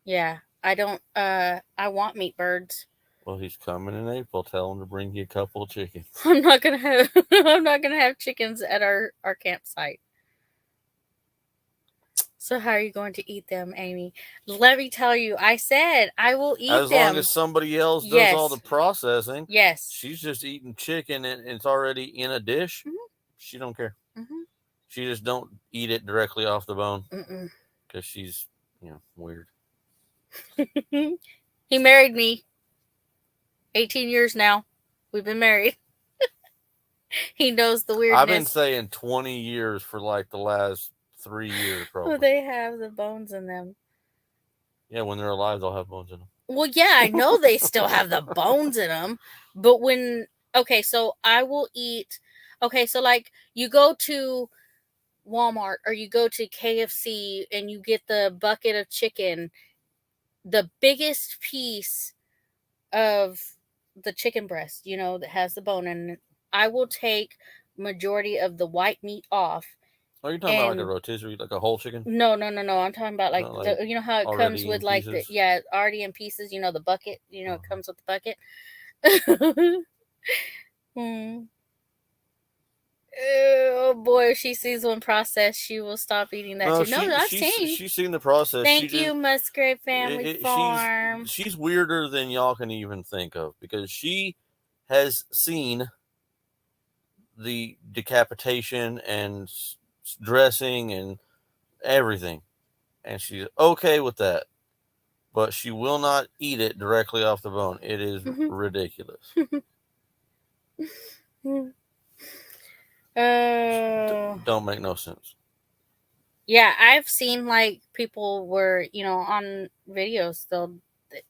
A: Yeah, I don't. I want meat birds.
C: Well, he's coming in April. Tell him to bring you a couple of chickens.
A: I'm not gonna have. I'm not gonna have chickens at our campsite. So how are you going to eat them, Amy? Let me tell you. I said I will eat
C: as
A: them.
C: long as somebody else does all the processing.
A: Yes.
C: She's just eating chicken and it's already in a dish.
A: Mm-hmm.
C: She don't care.
A: Mm-hmm.
C: She just don't eat it directly off the bone
A: Mm-mm.
C: because she's weird.
A: He married me. 18 years now. We've been married. He knows the weirdness.
C: I've been saying 20 years for like the last 3 years probably.
A: Well, they have the bones in them.
C: Yeah, when they're alive, they'll have bones in them.
A: Well, yeah, I know they still have the bones in them. But okay, so I will eat. Okay, so like you go to Walmart or you go to KFC and you get the bucket of chicken, the biggest piece of the chicken breast, that has the bone in it, I will take majority of the white meat off.
C: Are you talking about like a rotisserie, like a whole chicken?
A: No. I'm talking about like how it comes with like
C: pieces?
A: already in pieces. The bucket. It comes with the bucket. Oh boy, if she sees one processed, she will stop eating that too. No, I've seen.
C: She's seen the process.
A: Thank you, Musgrave Family Farm.
C: She's weirder than y'all can even think of because she has seen the decapitation and dressing and everything, and she's okay with that, but she will not eat it directly off the bone. It is ridiculous. Don't make no sense.
A: Yeah, I've seen like people where on videos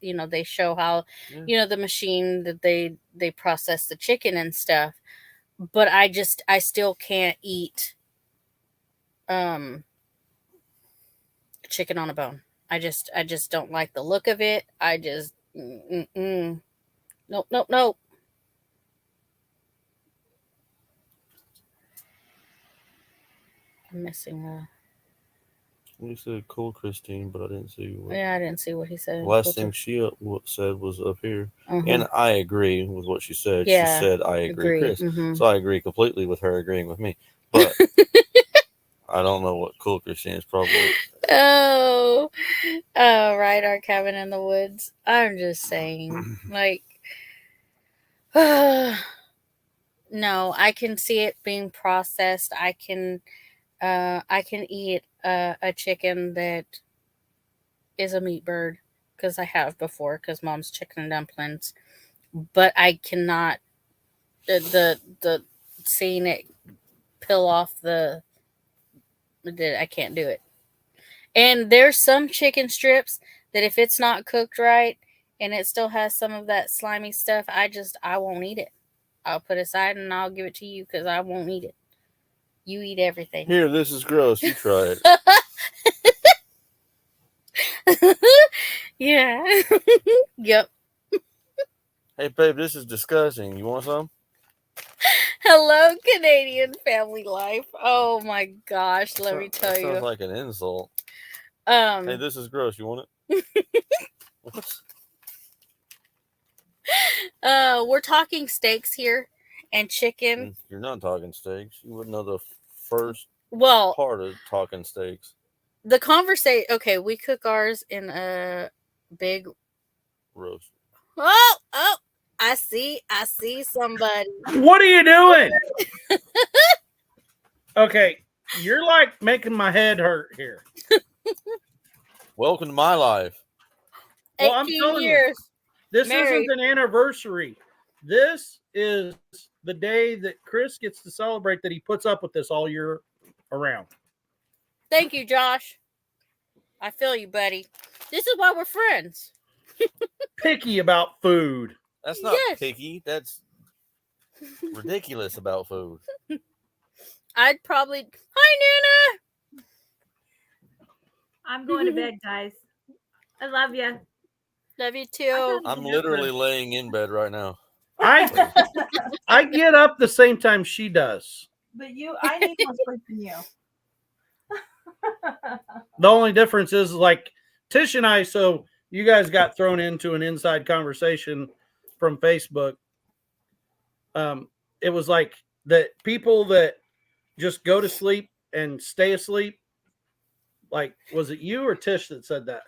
A: they show how the machine that they process the chicken and stuff, but I still can't eat chicken on a bone. I just don't like the look of it. I just nope. I'm missing a.
C: You said cool, Christine, but I didn't see what.
A: Yeah, I didn't see what he said.
C: The last thing she said was up here, and I agree with what she said. Yeah, she said, "I agree, Chris." So I agree completely with her agreeing with me. But I don't know what cool Christine is. Probably.
A: Oh, oh, right, our cabin in the woods. I'm just saying, like, no, I can see it being processed. I can eat a chicken that is a meat bird because I have before because mom's chicken and dumplings, but I cannot the seeing it peel off I can't do it. And there's some chicken strips that if it's not cooked right and it still has some of that slimy stuff, I won't eat it. I'll put it aside and I'll give it to you because I won't eat it. You eat everything.
C: Here, this is gross. You try
A: it. Yeah. Yep.
C: Hey, babe, this is disgusting. You want some?
A: Hello, Canadian family life. Oh my gosh, let me tell
C: that
A: you.
C: Sounds like an insult. Hey, this is gross. You want it? What?
A: We're talking steaks here and chicken.
C: You're not talking steaks. You wouldn't know the first part of talking steaks.
A: The conversation. Okay, we cook ours in a big
C: roast.
A: Oh, I see somebody.
D: What are you doing? Okay, you're like making my head hurt here.
C: Welcome to my life.
D: Well, I'm telling
A: years.
D: You, this isn't an anniversary. This is the day that Chris gets to celebrate that he puts up with this all year around.
A: Thank you, Josh. I feel you, buddy. This is why we're friends.
D: Picky about food.
C: That's not picky. That's ridiculous about food.
A: I'd probably... Hi,
E: Nana! I'm going to bed, guys. I love you.
A: Love you, too.
C: I'm literally laying in bed right now.
D: I get up the same time she does.
E: But I need more sleep than you.
D: The only difference is like Tish and I, so you guys got thrown into an inside conversation from Facebook. It was like that people that just go to sleep and stay asleep. Like, was it you or Tish that said that?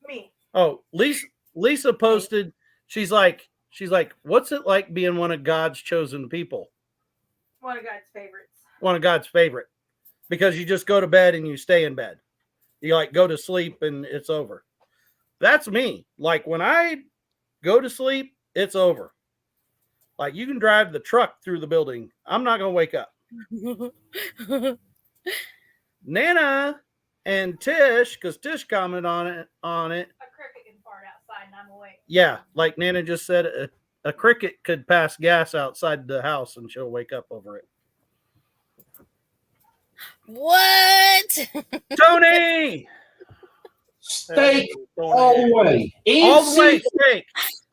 E: Me.
D: Oh, Lisa posted, she's like, what's it like being one of God's chosen people?
E: One of God's favorites.
D: One of God's favorite. Because you just go to bed and you stay in bed. You like go to sleep and it's over. That's me. Like when I go to sleep, it's over. Like you can drive the truck through the building. I'm not going to wake up. Nana and Tish, because Tish commented on it.
E: A cricket can fart outside and I'm awake.
D: Yeah, like Nana just said, a cricket could pass gas outside the house and she'll wake up over it.
A: What?
D: Tony!
F: Steak all the way.
D: All the way, steak.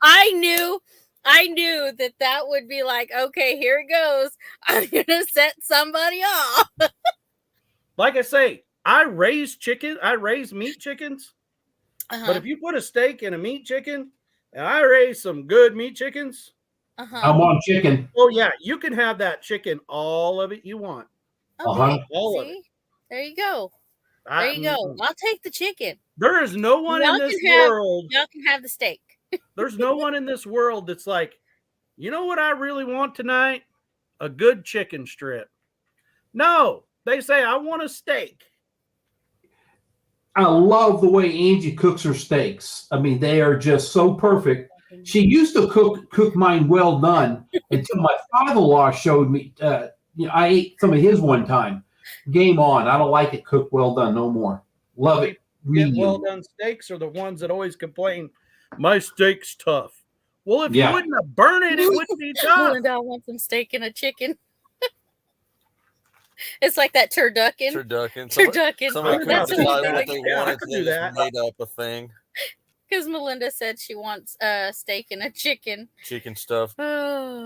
A: I knew that would be like, okay, here it goes. I'm going to set somebody off.
D: Like I say, I raise meat chickens. But if you put a steak in a meat chicken, and I raise some good meat chickens.
F: I want chicken.
D: Oh, yeah. You can have that chicken, all of it you want.
A: Okay. See? There you go. There you go. I'll take the chicken.
D: There is no one in this world.
A: Y'all can have the steak.
D: There's no one in this world that's like, you know what I really want tonight? A good chicken strip. No, they say, I want a steak.
F: I love the way Angie cooks her steaks. I mean, they are just so perfect. She used to cook mine well done until my father-in-law showed me. I ate some of his one time. Game on. I don't like it cooked well done no more. Love it.
D: Well done steaks are the ones that always complain, my steak's tough. Well, if you wouldn't have burned it, it wouldn't be tough.
A: I want some steak and a chicken. It's like that turducken.
C: Somebody couldn't decide what they wanted. They just made up a thing.
A: Because Melinda said she wants steak and a chicken.
C: Chicken stuffed.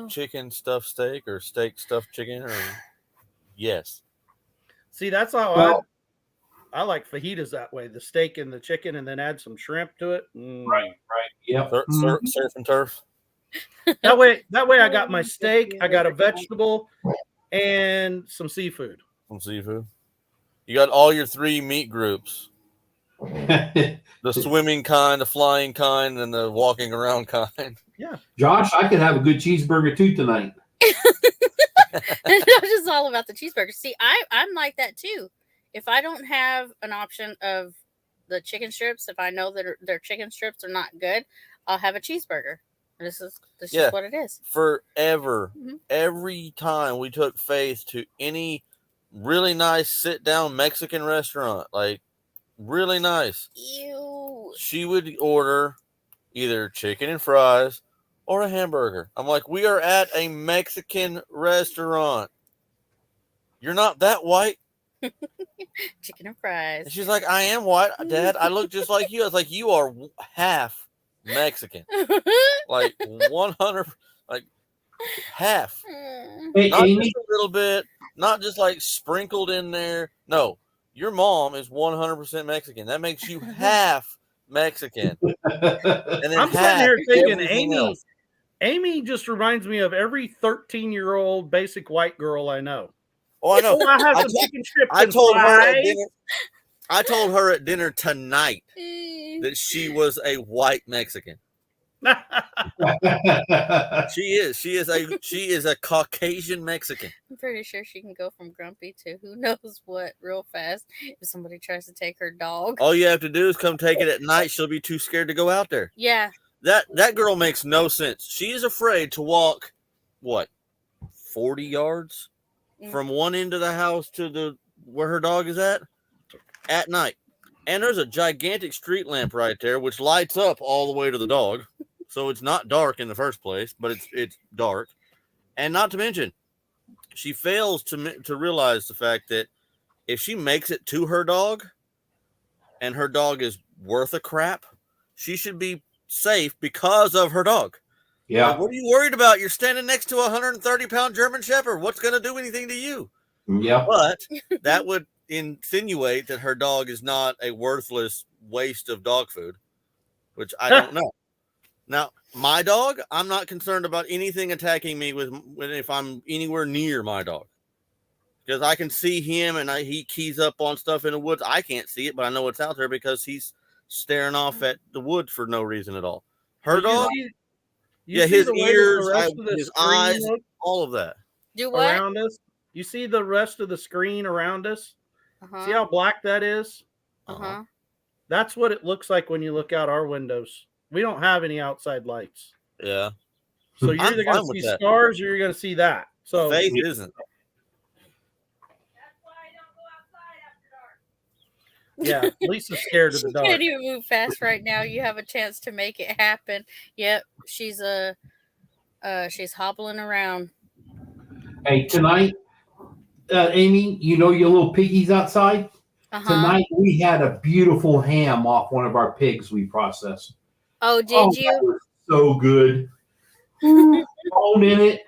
C: Chicken stuffed steak or steak stuffed chicken. Or yes.
D: See, that's how I like fajitas that way. The steak and the chicken and then add some shrimp to it.
F: Right. Yeah.
C: Surf and turf.
D: That way I got my steak, I got a vegetable, and some seafood.
C: You got all your 3 meat groups:
F: Josh,
C: the swimming kind, the flying kind, and the walking around kind.
F: I could have a good cheeseburger too tonight.
A: It's just all about the cheeseburger. See, I'm like that too. If I don't have an option of the chicken strips, if I know that their chicken strips are not good, I'll have a cheeseburger. This is
C: Yeah.
A: just what it is.
C: Forever,
A: Mhm.
C: every time we took Faith to any really nice sit down Mexican restaurant, like really nice,
A: Ew.
C: she would order either chicken and fries or a hamburger. I'm like, we are at a Mexican restaurant. You're not that white.
A: Chicken and fries.
C: And she's like, I am white, Dad. I look just like you. I was like, you are half Mexican. Like 100, like half.
F: Hey,
C: Not
F: Amy,
C: just a little bit, not just like sprinkled in there. No, your mom is 100% Mexican. That makes you half Mexican. And then
D: I'm sitting
C: half
D: here thinking
C: everything
D: Amy.
C: else.
D: Amy just reminds me of every 13-year-old basic white girl I know.
C: Oh, I know.
D: Oh, I have
C: I
D: some
C: told-
D: chicken strips
C: I
D: and
C: told her at
D: fries.
C: dinner. I told her at dinner tonight that she was a white Mexican. She is. She is a Caucasian Mexican.
A: I'm pretty sure she can go from grumpy to who knows what real fast if somebody tries to take her dog.
C: All you have to do is come take it at night. She'll be too scared to go out there.
A: Yeah.
C: That girl makes no sense. She is afraid to walk, what, 40 yards from one end of the house to the where her dog is at night. And there's a gigantic street lamp right there, which lights up all the way to the dog. So it's not dark in the first place, but it's dark. And not to mention, she fails to realize the fact that if she makes it to her dog and her dog is worth a crap, she should be safe because of her dog.
F: Yeah.
C: Like, what are you worried about? You're standing next to a 130-pound German Shepherd. What's going to do anything to you?
F: Yeah.
C: But that would insinuate that her dog is not a worthless waste of dog food, which I don't know. Now, my dog, I'm not concerned about anything attacking me with if I'm anywhere near my dog. Because I can see him and he keys up on stuff in the woods. I can't see it, but I know it's out there because he's staring off at the woods for no reason at all. Her dog, his ears, his eyes, all of that.
A: Do what?
D: Around us. You see the rest of the screen around us?
A: Uh-huh.
D: See how black that is?
A: Uh-huh.
D: That's what it looks like when you look out our windows. We don't have any outside lights.
C: Yeah.
D: So you're either going to see stars or you're going to see that. So
C: Faith isn't.
E: That's why I don't go outside after dark.
D: yeah, Lisa's scared of the
A: She
D: dark.
A: can't even move fast right now. You have a chance to make it happen. Yep, she's hobbling around.
F: Hey, tonight, Amy, you know your little piggies outside?
A: Uh-huh.
F: Tonight we had a beautiful ham off one of our pigs we processed.
A: Oh, did you?
F: That was so good. Bone in it.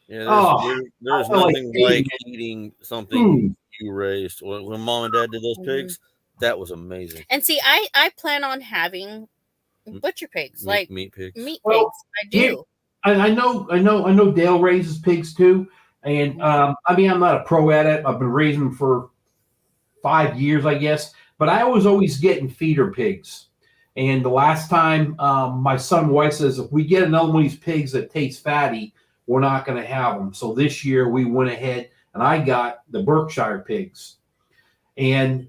C: Yeah, there's nothing like eating something you raised. When Mom and Dad did those pigs, that was amazing.
A: And see, I plan on having butcher pigs, like
C: meat pigs.
A: Meat pigs, I do.
F: I know Dale raises pigs too. And I mean, I'm not a pro at it. I've been raising them for 5 years, I guess. But I was always getting feeder pigs. And the last time my son wife says, if we get another one of these pigs that tastes fatty, we're not going to have them. So this year we went ahead and I got the Berkshire pigs. And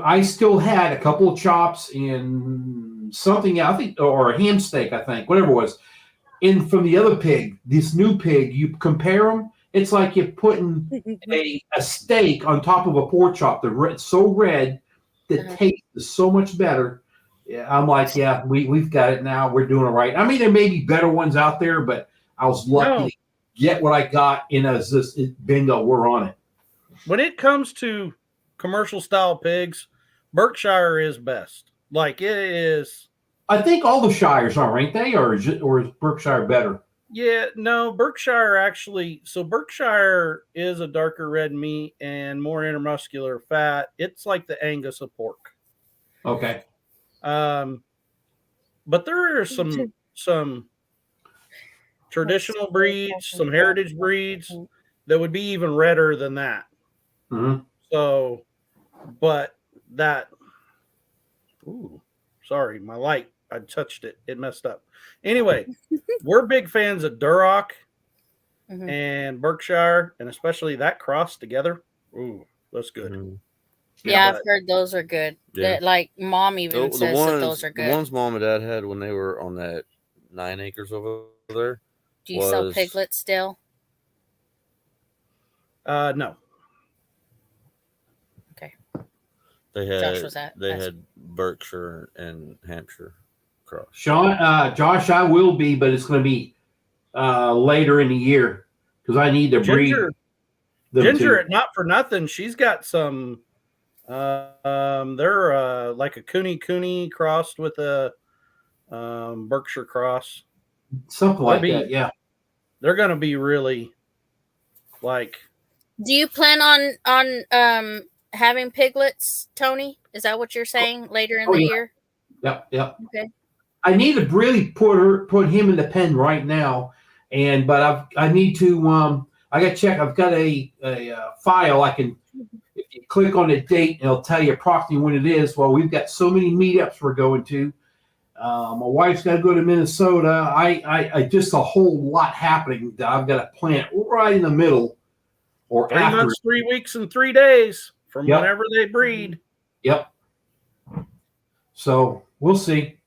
F: I still had a couple of chops and something, I think, or a ham steak, I think, whatever it was. And from the other pig, this new pig, you compare them, it's like you're putting a steak on top of a pork chop. It's so red, the taste is so much better. Yeah, I'm like, yeah, we've got it now. We're doing it right. I mean, there may be better ones out there, but I was lucky to get what I got. And as this bingo, we're on it.
D: When it comes to commercial style pigs, Berkshire is best. Like it is.
F: I think all the shires are, ain't they? Or is Berkshire better?
D: Yeah, no, Berkshire actually. So Berkshire is a darker red meat and more intermuscular fat. It's like the Angus of pork.
F: Okay.
D: But there are some traditional breeds, some heritage breeds that would be even redder than that.
F: Mm-hmm.
D: So but that. Ooh, sorry, my light. I touched it. It messed up. Anyway, we're big fans of Duroc
A: Mhm.
D: and Berkshire, and especially that cross together. Ooh, that's good.
C: Mhm.
A: Yeah, I've
D: but-
A: heard those are good.
C: Yeah.
A: That, like, Mom even
C: The
A: says that those are
C: the
A: good.
C: ones mom and dad had when they were on that 9 acres over there.
A: Do you sell
C: was-
A: piglets still?
D: No.
A: Okay.
C: They
A: Josh was
C: they
A: asking.
C: had Berkshire and Hampshire cross.
F: Sean, Josh, I will be, but it's going to be later in the year because I need to breed.
D: Ginger, not for nothing. She's got some. They're like a Cooney crossed with a Berkshire cross.
F: Something like that. Yeah.
D: They're going to be really like.
A: Do you plan on having piglets, Tony? Is that what you're saying later in the year?
F: Yep.
A: Okay.
F: I need to really put him in the pen right now, but I need to. I got to check. I've got a file I can. If you click on the date, it'll tell you approximately when it is. Well, we've got so many meetups we're going to. My wife's got to go to Minnesota. I just a whole lot happening that I've got to plant right in the middle or
D: 3
F: after.
D: months, 3 weeks, and 3 days from
F: Yep.
D: whenever they breed.
F: Yep. So we'll see.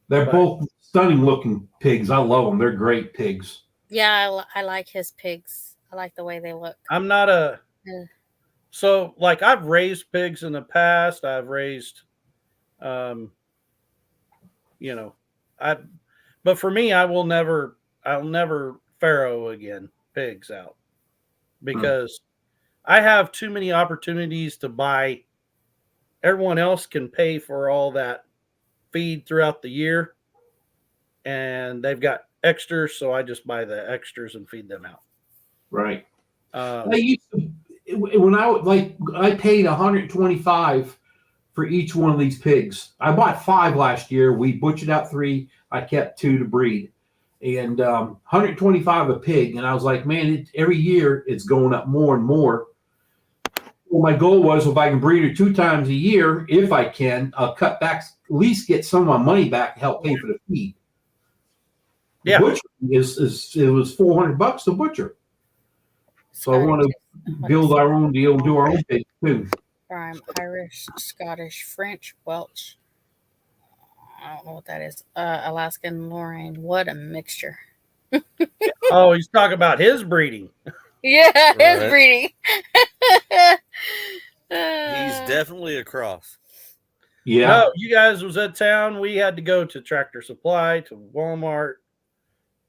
F: They're both stunning looking pigs. I love them. They're great pigs.
A: Yeah, I like his pigs. I like the way they look.
D: I'm not a.
A: Yeah.
D: So, like, I've raised pigs in the past. I've raised, you know, but for me, I'll never farrow again pigs out because I have too many opportunities to buy. Everyone else can pay for all that feed throughout the year, and they've got extras, so I just buy the extras and feed them out.
F: Right.
D: Um,
F: I used to, when I paid $125 for each one of these pigs. I bought 5 last year. We butchered out 3. I kept 2 to breed, and $125 a pig. And I was like, man, every year it's going up more and more. Well, my goal was if I can breed her 2 times a year, if I can, I'll cut back, at least get some of my money back to help pay for the feed.
D: Yeah.
F: Butcher it was $400 to butcher. So I want to build our own deal, do our own thing too.
A: Prime, Irish, Scottish, French, Welsh. I don't know what that is. Alaskan Lorraine. What a mixture.
D: Oh, he's talking about his breeding.
A: Yeah, his
C: Right.
A: breeding.
C: He's definitely a cross.
F: Yeah.
D: No, you guys was at town. We had to go to Tractor Supply, to Walmart,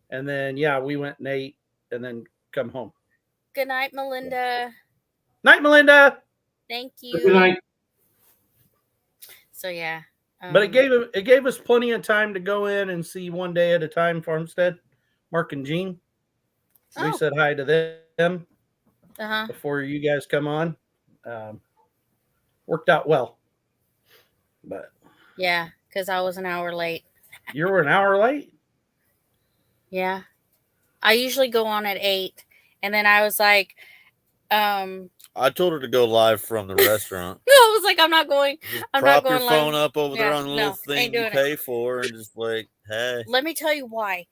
D: and then we went and ate, and then come home.
A: Good night, Melinda.
D: Night, Melinda.
A: Thank
F: Good
A: you.
F: night.
A: So yeah.
D: But it gave us plenty of time to go in and see One Day at a Time Farmstead, Mark and Jean. We
A: Oh.
D: said hi to them
A: Uh-huh.
D: before you guys come on. Worked out well. But
A: Yeah, because I was an hour late.
D: you were an hour late?
A: Yeah. I usually go on at 8. And then I was like,
C: I told her to go live from the restaurant.
A: I was like, I'm not going.
C: Just
A: I'm
C: prop
A: not
C: your
A: going
C: phone
A: live.
C: up over there
A: Yeah,
C: on the
A: no,
C: little
A: ain't
C: thing you
A: doing it.
C: pay for, and just like, hey.
A: Let me tell you why.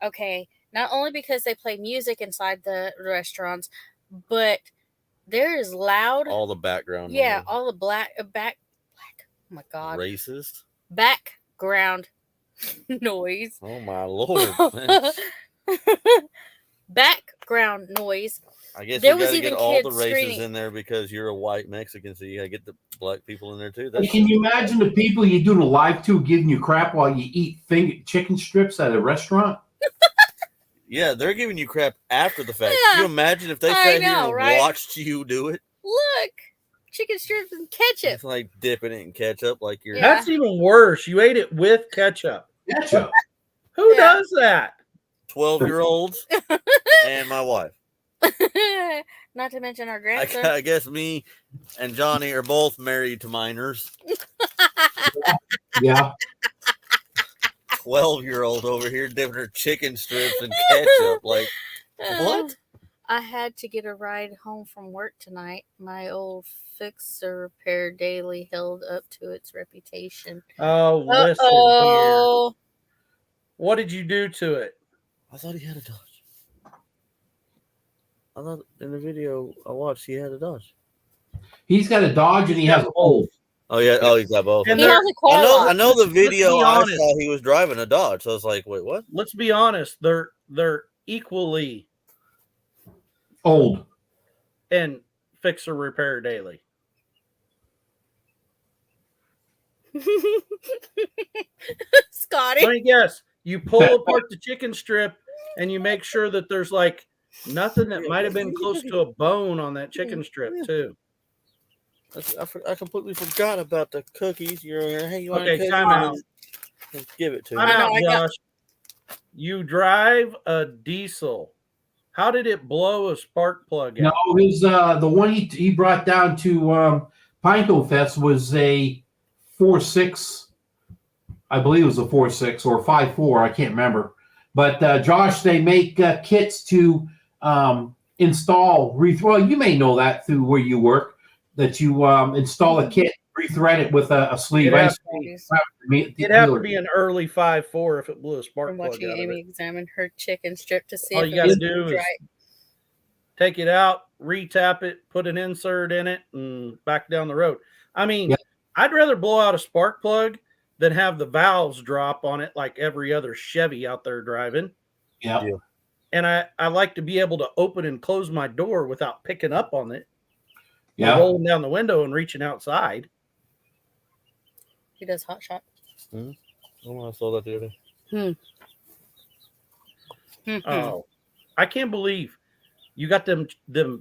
A: Okay. Not only because they play music inside the restaurants, but there is loud.
C: All the background.
A: Yeah,
C: noise.
A: all the black. Oh my God.
C: Racist.
A: Background noise.
C: Oh my lord. man.
A: Background noise.
C: I guess
A: There
C: we
A: was
C: got to get
A: even
C: all the
A: kids
C: races
A: screaming.
C: in there because you're a white Mexican, so you got to get the black people in there too.
F: Hey, can you imagine the people you're doing a live to giving you crap while you eat chicken strips at a restaurant?
C: Yeah, they're giving you crap after the fact.
A: Yeah,
C: Can you imagine if they
A: I
C: sat here
A: know,
C: and
A: right?
C: watched you do it?
A: Look, chicken strips and ketchup.
C: It's like dipping it in ketchup, like you're.
A: Yeah.
D: That's even worse. You ate it with ketchup.
F: Ketchup.
D: Who
A: Yeah.
D: does that?
C: 12-year-olds and my wife.
A: Not to mention our grandson.
C: I guess me and Johnny are both married to minors.
F: Yeah.
C: 12-year-old over here dipping her chicken strips in ketchup. Like, what?
A: I had to get a ride home from work tonight. My old fixer repair daily held up to its reputation.
D: Oh, listen here.
A: Uh-oh.
D: What did you do to it?
C: I thought he had a Dodge. I thought in the video I watched he had a Dodge.
F: He's got a Dodge and he has a Volt.
C: Oh yeah, oh he's got both.
D: And
A: He has a car
C: I know.
A: lot.
C: I know the video.
D: be
C: I
D: honest.
C: saw he was driving a Dodge. So I was like, wait, what?
D: Let's be honest. They're equally
F: Old.
D: and fixer repair daily.
A: Scotty.
D: Let me guess. You pull apart the chicken strip and you make sure that there's like nothing that might have been close to a bone on that chicken strip too.
C: I completely forgot about the cookies. Hey, you want
D: Okay,
C: cookies?
D: time out.
C: Give it to
D: Time
C: me.
D: out,
A: I got-
D: Josh. You drive a diesel. How did it blow a spark plug
F: No,
D: out?
F: his the one he brought down to Pinto Fest was a 4.6. I believe it was a 4.6 or 5.4. I can't remember. But Josh, they make kits to install. Well, you may know that through where you work. That you install a kit, rethread it with a sleeve.
D: It'd have It'd have to be an early 5.4 if it blew a spark
A: From
D: plug
A: watching
D: out of
A: Amy
D: it.
A: examine her chicken strip to see
D: All
A: if
D: you
A: it
D: got to
A: was
D: do is
A: right.
D: take it out, retap it, put an insert in it, and back down the road. I mean,
F: Yeah.
D: I'd rather blow out a spark plug than have the valves drop on it like every other Chevy out there driving.
F: Yeah.
C: Yeah.
D: And I like to be able to open and close my door without picking up on it, or
F: Yeah.
D: rolling down the window and reaching outside.
A: He does hot shot.
C: Oh, I saw that the other day.
D: Oh, I can't believe you got them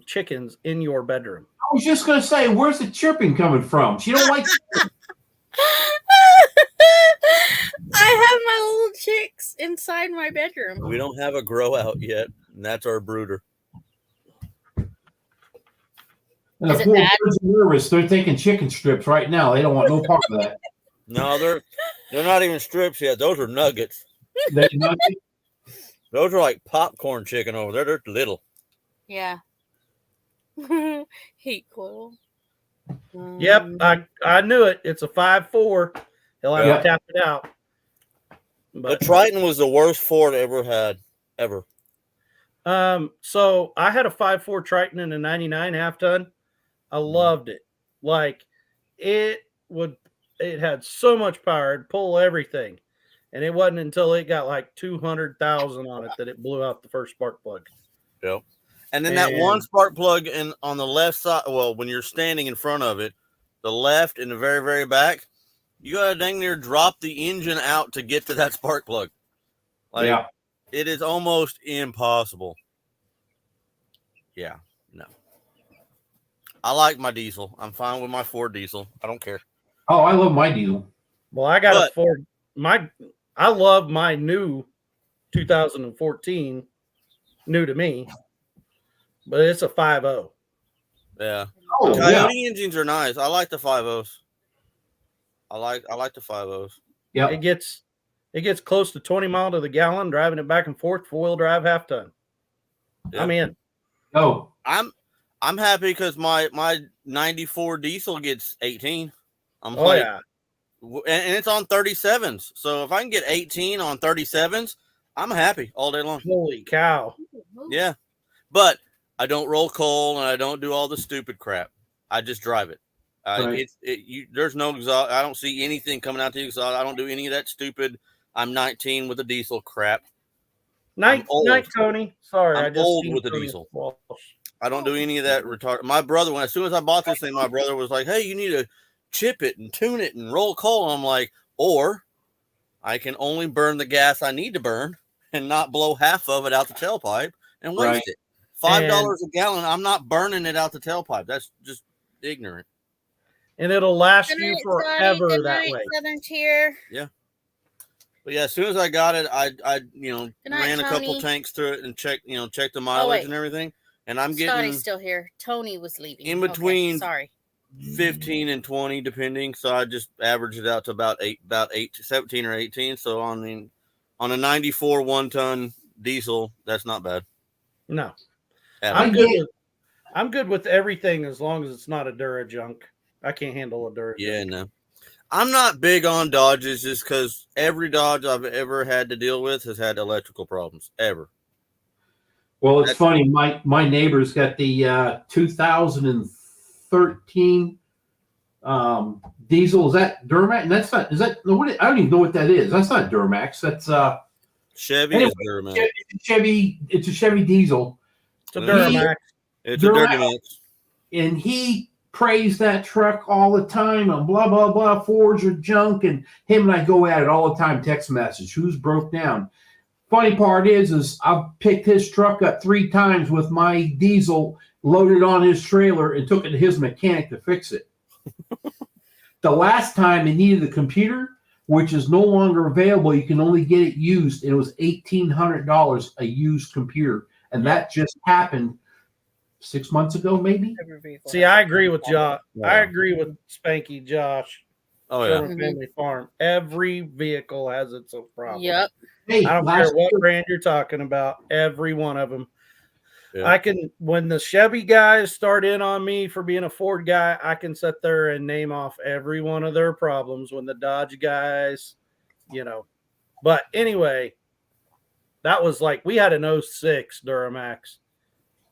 D: chickens in your bedroom.
F: I was just gonna say, where's the chirping coming from? She don't like.
A: I have my little chicks inside my bedroom.
C: We don't have a grow out yet, and that's our brooder.
F: And the
A: Is it
F: poor
A: bad?
F: birds are nervous. They're thinking chicken strips right now. They don't want no part of that.
C: No, they're not even strips yet. Those are nuggets.
F: They, you know,
C: Those are like popcorn chicken over there. They're little.
A: Yeah. Heat coil.
D: Yep, I knew it. It's a 5.4. He'll have
F: Yeah.
D: to tap it out.
C: The
D: But
C: Triton was the worst Ford I ever had, ever.
D: so I had a 5.4 Triton and a 99 half ton. I loved it. Like it had so much power, it'd pull everything. And it wasn't until it got like 200,000 on it that it blew out the first spark plug.
C: Yep. And then that one spark plug on the left side, well, when you're standing in front of it, the left in the very, very back, you gotta dang near drop the engine out to get to that spark plug. Like
F: yeah.
C: it is almost impossible. Yeah, no. I like my diesel. I'm fine with my Ford diesel. I don't care.
F: Oh, I love my diesel.
D: Well, I got
C: But-
D: a Ford. I love my new 2014, new to me, but it's a 5.0.
C: Yeah.
F: Oh,
C: Coyote
F: yeah.
C: engines are nice. I like the 5.0s. I like the 5.0s.
F: Yep.
D: It gets close to 20 miles to the gallon, driving it back and forth, 4-wheel drive half ton.
C: Yeah.
D: I'm in.
F: Oh,
C: I'm happy because my 94 diesel gets 18. I'm
D: Oh
C: like,
D: yeah.
C: and it's on 37s. So if I can get 18 on 37s, I'm happy all day long.
D: Holy cow.
C: Yeah. But I don't roll coal and I don't do all the stupid crap. I just drive it.
F: Right.
C: There's no exhaust. I don't see anything coming out the exhaust. I don't do any of that stupid. I'm 19 with a diesel crap.
D: Night,
C: old.
D: Tony. Sorry,
C: I'm
D: I just
C: old
D: seen
C: with a
D: Tony
C: diesel.
D: Walsh.
C: I don't do any of that retard. My brother, as soon as I bought this thing, my brother was like, "Hey, you need to chip it and tune it and roll coal." I'm like, or I can only burn the gas I need to burn and not blow half of it out the tailpipe and waste
F: Right.
C: it. $5 a gallon. I'm not burning it out the tailpipe. That's just ignorant.
D: And it'll last
A: Good
D: you
A: night,
D: forever
A: Scotty. Good
D: that
A: night,
D: way.
A: Southern Tier.
C: But yeah, as soon as I got it, I
A: Good night,
C: ran a couple
A: Tony.
C: tanks through it and checked the mileage
A: wait.
C: and everything. And I'm
A: Scotty's
C: getting
A: still here. Tony was leaving.
C: in
A: Okay,
C: between
A: sorry.
C: 15 and 20 depending. So I just averaged it out to about 17 or 18. So on a 94 1-ton diesel, that's not bad.
D: No.
C: at
D: I'm
C: all.
D: good with everything as long as it's not a Dura junk. I can't handle a Dura
C: Yeah,
D: junk.
C: no. I'm not big on Dodges just because every Dodge I've ever had to deal with has had electrical problems. Ever.
F: Well, it's
C: That's-
F: funny. My neighbor's got the 2013 diesel. Is that Duramax? And that's not. Is that? What? I don't even know what that is. That's not Duramax. That's
C: Chevy
F: anyway,
C: is Duramax.
F: it's a Chevy. It's a Chevy diesel.
D: It's a
C: He-
D: Duramax.
C: It's a
F: Duramax.
C: Duramax.
F: And he praised that truck all the time and blah blah blah. Fords are junk, and him and I go at it all the time. Text message. Who's broke down? Funny part is I've picked his truck up 3 times with my diesel loaded on his trailer and took it to his mechanic to fix it. The last time it needed a computer, which is no longer available, you can only get it used. It was $1,800 a used computer, and that just happened 6 months ago, maybe.
A: Every vehicle
D: See,
A: has
D: I
A: a
D: agree with
A: problem.
D: Josh. I agree with Spanky Josh.
C: Oh yeah.
D: Sherman Family Farm. Every vehicle has its own problem.
A: Yep.
F: Hey,
D: I don't
F: last
D: care what brand you're talking about. Every one of them.
C: Yeah.
D: I can, when the Chevy guys start in on me for being a Ford guy, I can sit there and name off every one of their problems. When the Dodge guys, but anyway, that was like, we had an 06 Duramax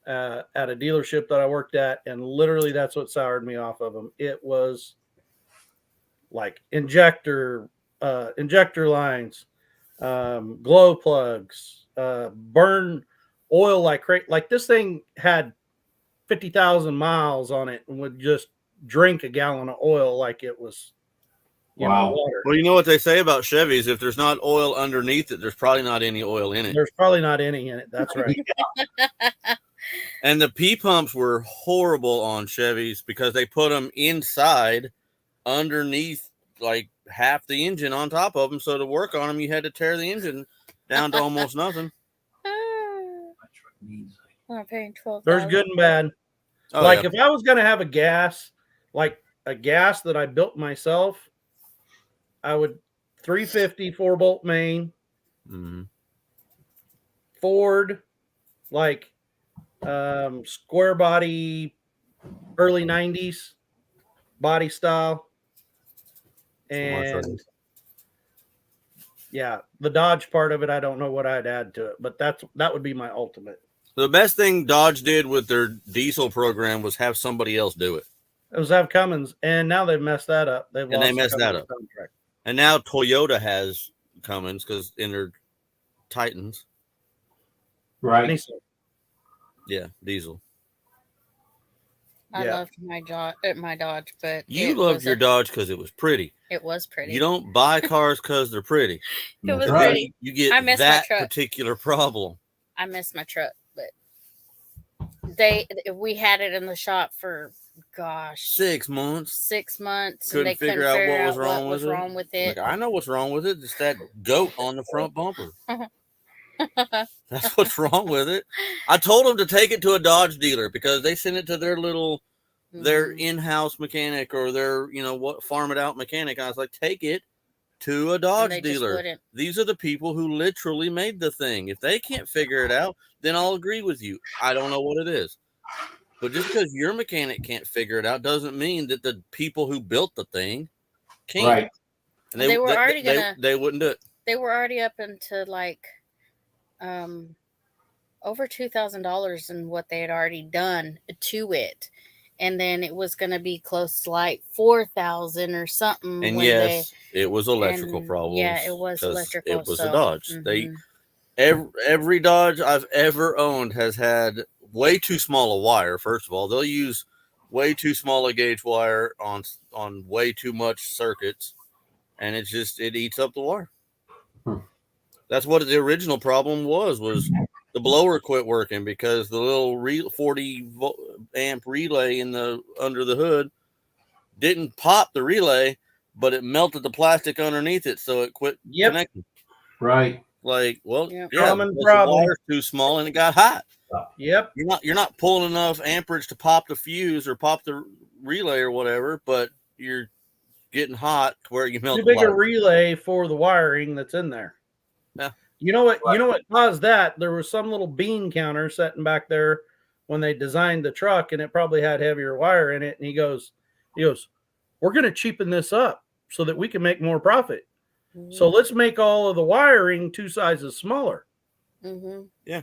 D: at a dealership that I worked at, and literally that's what soured me off of them. It was like injector lines, glow plugs, burn oil like this thing had 50,000 miles on it and would just drink a gallon of oil like it was water.
C: Well, you know what they say about Chevys? If there's not oil underneath it, there's probably not any oil in it.
D: There's probably not any in it. That's right.
C: And the P pumps were horrible on Chevys because they put them inside underneath like half the engine on top of them. So to work on them, you had to tear the engine down to almost nothing.
A: I'm paying $12.
D: There's good and bad.
C: Oh,
D: like
C: yeah.
D: if I was going to have a gas that I built myself, I would 350 4-bolt main, Ford, like square body, early 90s body style. And yeah, the Dodge part of it, I don't know what I'd add to it, but that would be my ultimate.
C: The best thing Dodge did with their diesel program was have somebody else do it.
D: It was have Cummins, and now they've messed that up. They messed
C: that up.
D: Contract.
C: And now Toyota has Cummins because in their Titans.
F: Right.
D: Nissan.
C: Yeah, diesel.
A: I loved my Dodge, but
C: you loved your Dodge because it was pretty.
A: It was pretty.
C: You don't buy cars because they're pretty.
A: It was pretty.
C: You get
A: I miss
C: that
A: my truck.
C: particular problem.
A: I miss my truck, but we had it in the shop for
C: 6 months.
A: 6 months.
C: Couldn't
A: and they
C: figure
A: couldn't
C: out
A: figure
C: what
A: out
C: was wrong
A: what
C: with
A: was
C: it.
A: wrong with it.
C: Like, I know what's wrong with it. It's that goat on the front bumper. That's what's wrong with it. I told them to take it to a Dodge dealer because they send it to their their in-house mechanic or their farm it out mechanic. I was like, take it to a Dodge dealer. These are the people who literally made the thing. If they can't figure it out, then I'll agree with you. I don't know what it is. But just because your mechanic can't figure it out doesn't mean that the people who built the thing can't.
F: Right.
C: And
A: they were already
C: they wouldn't do it.
A: They were already up into like over $2,000 in what they had already done to it. And then it was going to be close to like 4,000 or something.
C: And yes, it was electrical problems.
A: Yeah, it was electrical.
C: It was a Dodge. Every Dodge I've ever owned has had way too small a wire. First of all, they'll use way too small a gauge wire on way too much circuits, and it eats up the wire. That's what the original problem was the blower quit working because the little 40 amp relay under the hood didn't pop the relay, but it melted the plastic underneath it, so it quit connecting.
F: Right.
C: Like, well,
D: common
C: the
D: problem.
C: wire's too small and it got hot.
D: Yep.
C: You're not pulling enough amperage to pop the fuse or pop the relay or whatever, but you're getting hot to where you melt
D: Too
C: the
D: big a
C: wire.
D: relay for the wiring that's in there.
C: Yeah.
D: You know what caused that? There was some little bean counter sitting back there when they designed the truck, and it probably had heavier wire in it. And he goes, we're going to cheapen this up so that we can make more profit.
A: Mm-hmm.
D: So let's make all of the wiring 2 sizes smaller.
A: Mm-hmm.
C: Yeah.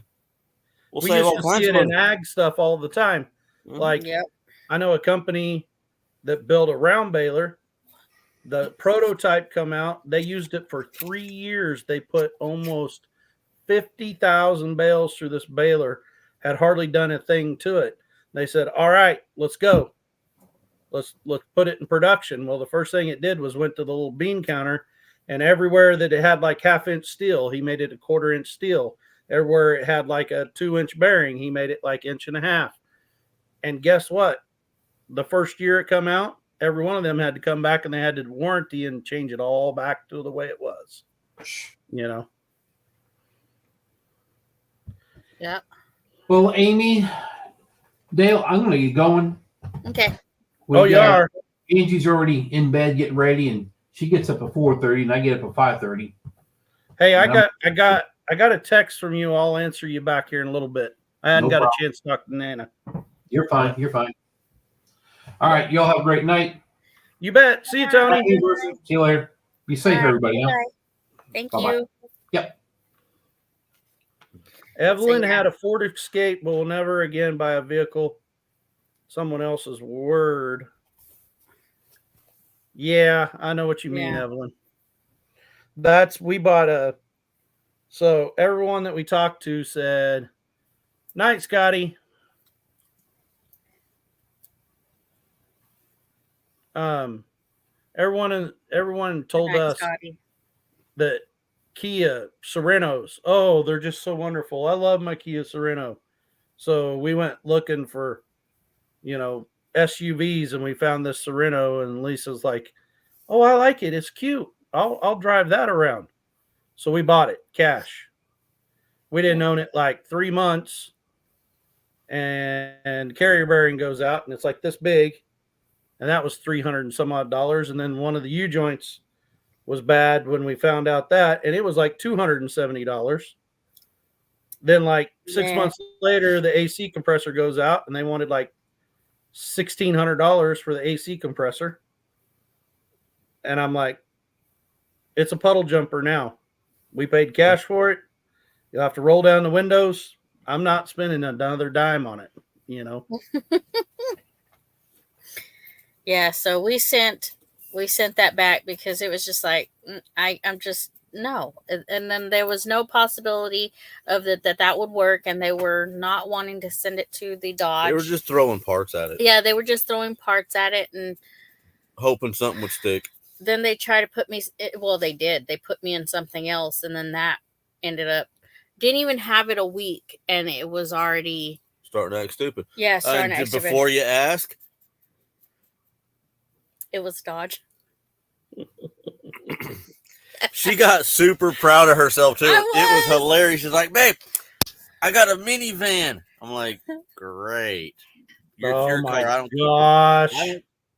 D: We used to see it in ag stuff all the time. Mm-hmm. Like, yep. I know a company that built a round baler. The prototype come out. They used it for 3 years. They put almost 50,000 bales through this baler. Had hardly done a thing to it. They said, all right, let's go. Let's put it in production. Well, the first thing it did was went to the little bean counter, and everywhere that it had like 1/2-inch steel, he made it a 1/4-inch steel. Everywhere it had like a 2-inch bearing, he made it like 1.5 inches. And guess what? The first year it come out, every one of them had to come back and they had to warranty and change it all back to the way it was. You know?
A: Yeah.
F: Well, Amy, Dale, I'm going to get going.
A: Okay.
D: You are.
F: Angie's already in bed getting ready, and she gets up at 4:30, and I get up at 5:30.
D: Hey, I got a text from you. I'll answer you back here in a little bit. I hadn't got a chance to talk to Nana.
F: You're fine. You're fine. All right. Y'all have a great night.
D: You bet. See you, Tony.
F: See you later. Be safe, everybody.
A: Huh? Thank
F: Bye-bye.
A: you.
F: Yep.
D: Evelyn had a Ford Escape, but will never again buy a vehicle. Someone else's word. Yeah, I know what you mean, Evelyn. We bought a. So everyone that we talked to said, "Night, Scotty." Everyone told us that Kia Sorentos, they're just so wonderful. I love my Kia Sorento. So we went looking for, SUVs, and we found this Sorento, and Lisa's like, "Oh, I like it. It's cute. I'll drive that around." So we bought it cash. We didn't own it like 3 months, and carrier bearing goes out, and it's like this big. And that was $300 and some odd. And then one of the U joints was bad when we found out that, and it was like $270. Then like 6 months later, the AC compressor goes out, and they wanted like $1,600 for the AC compressor. And I'm like, it's a puddle jumper now. We paid cash for it. You'll have to roll down the windows. I'm not spending another dime on it,
A: Yeah, so we sent that back because it was just like I'm just no, and then there was no possibility of that would work, and they were not wanting to send it to the Dodge.
C: They were just throwing parts at it.
A: Yeah, they were just throwing parts at it and
C: hoping something would stick.
A: Then they tried to put me. Well, they did. They put me in something else, and then that ended up didn't even have it a week, and it was already
C: starting to act stupid.
A: Yeah, starting to act stupid.
C: Before you ask.
A: It was Dodge.
C: She got super proud of herself too. It was hilarious. She's like, "Babe, I got a minivan." I'm like, "Great, your car. I don't
D: gosh,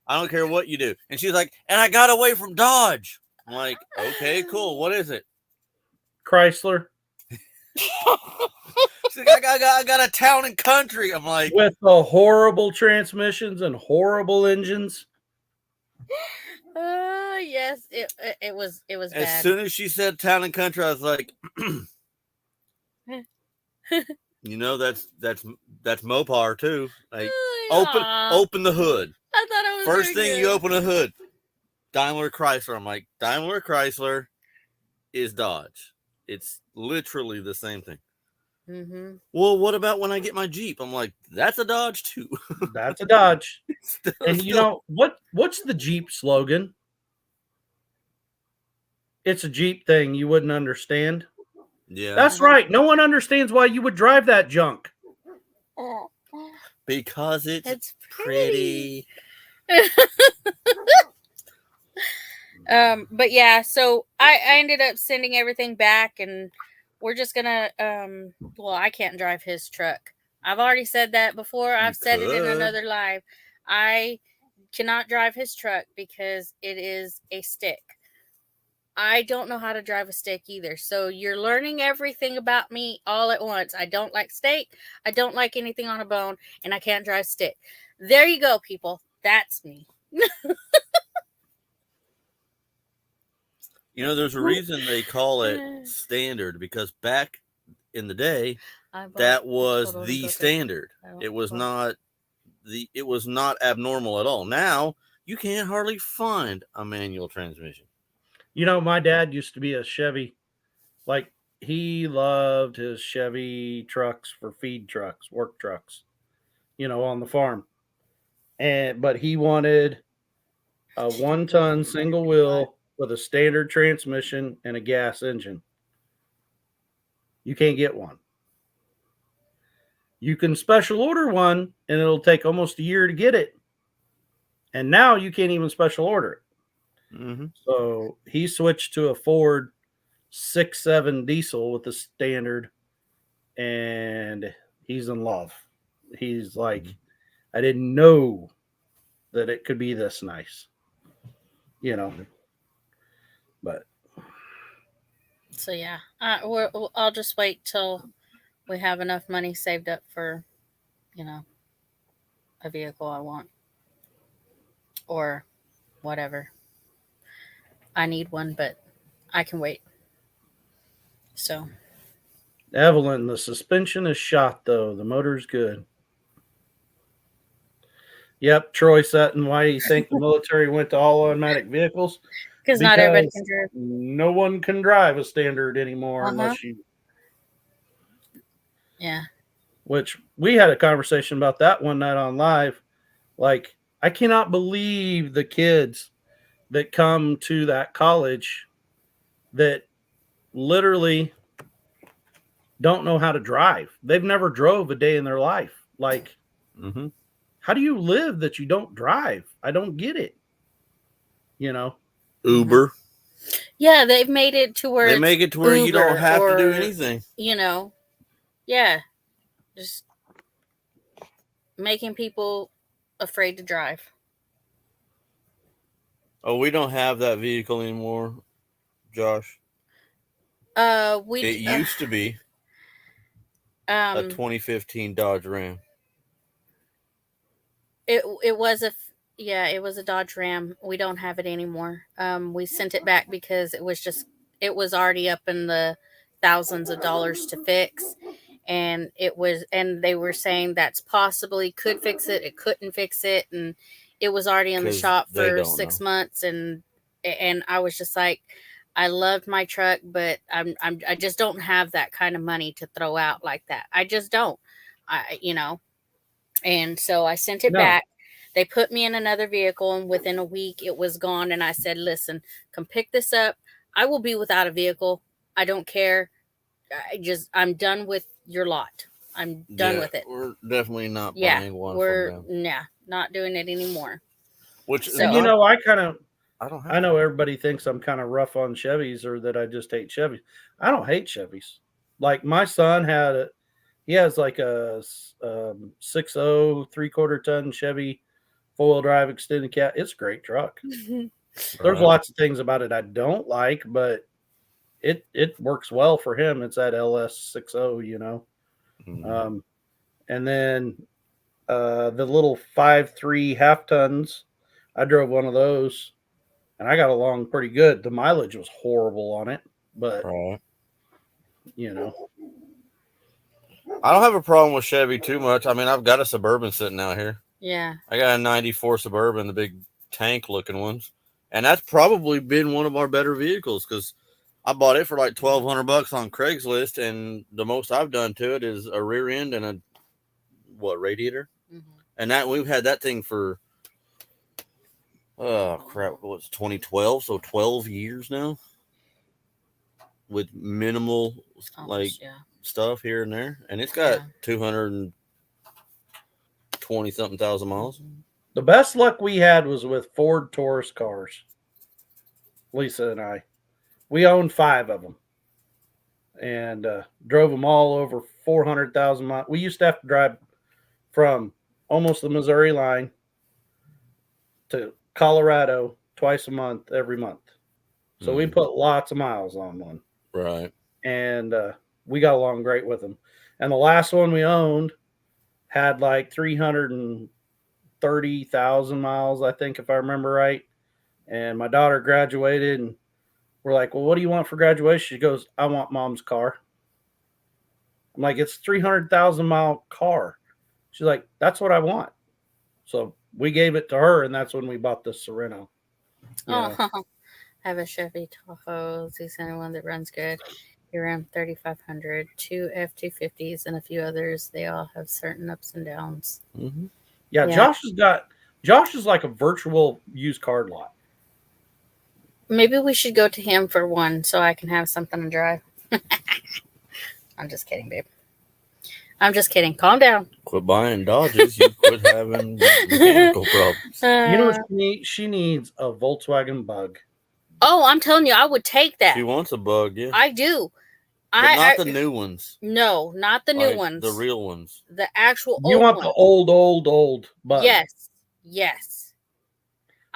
C: I don't care what you do." And she's like, "And I got away from Dodge." I'm like, "Okay, cool. What is it?"
D: Chrysler.
C: She's like, I got a town and country. I'm like,
D: with the horrible transmissions and horrible engines.
A: Yes, it was
C: as
A: bad.
C: As soon as she said town and country, I was like, that's Mopar too. Like, open the hood.
A: I thought it was
C: first thing you open the hood. Daimler Chrysler. I'm like, Daimler Chrysler is Dodge. It's literally the same thing.
A: Mm-hmm.
C: Well, what about when I get my Jeep? I'm like, that's a Dodge too.
D: That's a Dodge. And you know what's the Jeep slogan? It's a Jeep thing you wouldn't understand.
C: Yeah.
D: That's right. No one understands why you would drive that junk.
C: Because it's pretty.
A: But yeah, so I ended up sending everything back, and we're just gonna I can't drive his truck. I've already said that before. I've said it in another live. I cannot drive his truck because it is a stick. I don't know how to drive a stick either. So you're learning everything about me all at once. I don't like steak. I don't like anything on a bone, and I can't drive stick. There you go, people. That's me.
C: You know, there's a reason they call it standard, because back in the day, that was the standard. It was not abnormal at all. Now you can't hardly find a manual transmission.
D: You know, my dad used to be a Chevy. Like, he loved his Chevy trucks for feed trucks, work trucks, on the farm. But he wanted a 1-ton single wheel with a standard transmission and a gas engine. You can't get one. You can special order one, and it'll take almost a year to get it. And now you can't even special order it.
C: Mm-hmm.
D: So he switched to a Ford 6.7 diesel with the standard, and he's in love. He's like, I didn't know that it could be this nice, But
A: So yeah, I'll just wait till we have enough money saved up for, a vehicle I want or whatever. I need one, but I can wait. So
D: Evelyn, the suspension is shot though. The motor's good. Yep, Troy Sutton. Why do you think the military went to all automatic vehicles?
A: because not everybody can drive.
D: No one can drive a standard anymore unless you.
A: Yeah.
D: Which we had a conversation about that one night on live. Like, I cannot believe the kids that come to that college that literally don't know how to drive. They've never drove a day in their life. Like, how do you live that you don't drive? I don't get it.
C: Uber.
A: Yeah, they've made it to where
C: they make it to where
A: Uber,
C: you don't have
A: or,
C: to do anything.
A: Yeah, just making people afraid to drive.
C: Oh, we don't have that vehicle anymore, Josh. It used to be a 2015 Dodge Ram.
A: It was a Dodge Ram. We don't have it anymore. We sent it back because it was already up in the thousands of dollars to fix, and they were saying that's possibly could fix it. It couldn't fix it, and it was already in the shop for 6 months, and I was just like, I loved my truck, but I just don't have that kind of money to throw out like that. I just don't. And so I sent it back. They put me in another vehicle, and within a week it was gone. And I said, listen, come pick this up. I will be without a vehicle. I don't care. I'm done with your lot. I'm done with it.
C: We're definitely not buying one from them.
A: Not doing it anymore.
C: Which,
A: So,
D: I know everybody thinks I'm kind of rough on Chevys or that I just hate Chevys. I don't hate Chevys. Like, my son he has like a 6.0 3/4 ton Chevy 4-wheel drive extended cab. It's a great truck. There's lots of things about it I don't like, but it works well for him. It's that LS 6.0, and then the little 5.3 half tons. I drove one of those, and I got along pretty good. The mileage was horrible on it, but
C: I don't have a problem with Chevy too much. I mean, I've got a Suburban sitting out here.
A: Yeah.
C: I got a 94 Suburban, the big tank looking ones. And that's probably been one of our better vehicles because I bought it for like $1,200 on Craigslist. And the most I've done to it is a rear end and a radiator. Mm-hmm. And we've had that thing for, what's 2012? So 12 years now with minimal stuff here and there. And it's got 220 something thousand miles.
D: The best luck we had was with Ford Taurus cars. Lisa and I, we owned 5 of them and drove them all over 400,000 miles. We used to have to drive from almost the Missouri line to Colorado twice a month, every month. So we put lots of miles on one.
C: Right.
D: And we got along great with him. And the last one we owned had like 330,000 miles, I think, if I remember right. And my daughter graduated, and we're like, well, what do you want for graduation? She goes, I want mom's car. I'm like, it's a 300,000 mile car. She's like, that's what I want. So we gave it to her, and that's when we bought the Sorrento.
A: Oh, I have a Chevy Tahoe Z71 that runs good. He ran 3,500, 2 F250s, and a few others. They all have certain ups and downs.
C: Mm-hmm.
D: Yeah, Josh is like a virtual used car lot.
A: Maybe we should go to him for one so I can have something to drive. I'm just kidding, babe. I'm just kidding. Calm down.
C: Quit buying Dodges. You quit having mechanical problems.
D: You know what she needs? A Volkswagen Bug.
A: Oh, I'm telling you, I would take that.
C: She wants a Bug, yeah.
A: I do.
C: But not the new ones.
A: No, not the new
C: Like
A: ones.
C: the real ones.
A: The actual
D: You
A: old
D: want
A: ones.
D: the old Bug.
A: Yes.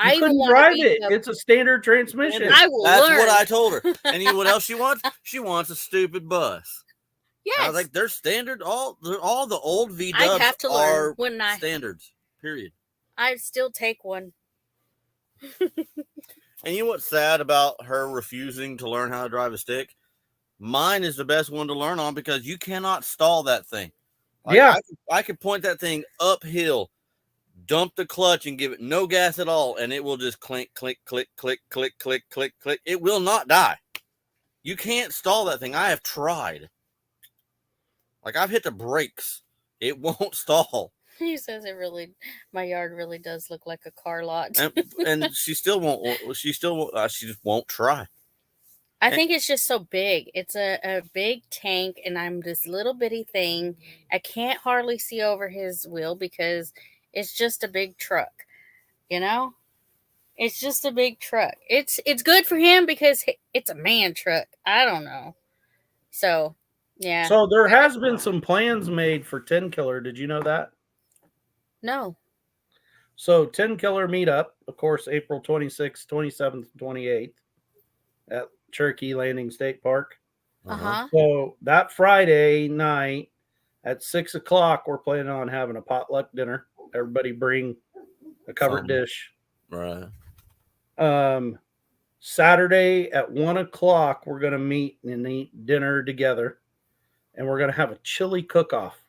D: You couldn't drive it. It's a standard transmission.
A: I will
C: That's
A: learn.
C: what I told her. And you know what else she wants? She wants a stupid bus.
A: Yes.
C: I was like, they're standard. All the old V
A: I'd
C: dubs
A: have to
C: are
A: learn, wouldn't I?
C: standards. Period.
A: I'd still take one.
C: And you know what's sad about her refusing to learn how to drive a stick? Mine is the best one to learn on because you cannot stall that thing. Like,
D: yeah.
C: I could point that thing uphill, dump the clutch, and give it no gas at all, and it will just clink, click, click, click, click, click, click, click. It will not die. You can't stall that thing. I have tried. Like, I've hit the brakes. It won't stall.
A: He says my yard really does look like a car lot.
C: And she still won't. She just won't try.
A: I think it's just so big. It's a big tank, and I'm this little bitty thing. I can't hardly see over his wheel because it's just a big truck. You know? It's just a big truck. It's good for him because it's a man truck. I don't know. So, yeah.
D: So there has been some plans made for 10 Killer. Did you know that?
A: No.
D: So 10 Killer meetup, of course, April 26th, 27th, 28th at Cherokee Landing State Park.
A: Uh-huh.
D: So that Friday night at 6 o'clock, we're planning on having a potluck dinner. Everybody bring a covered dish.
C: Right.
D: Saturday at 1 o'clock, we're going to meet and eat dinner together. And we're going to have a chili cook-off.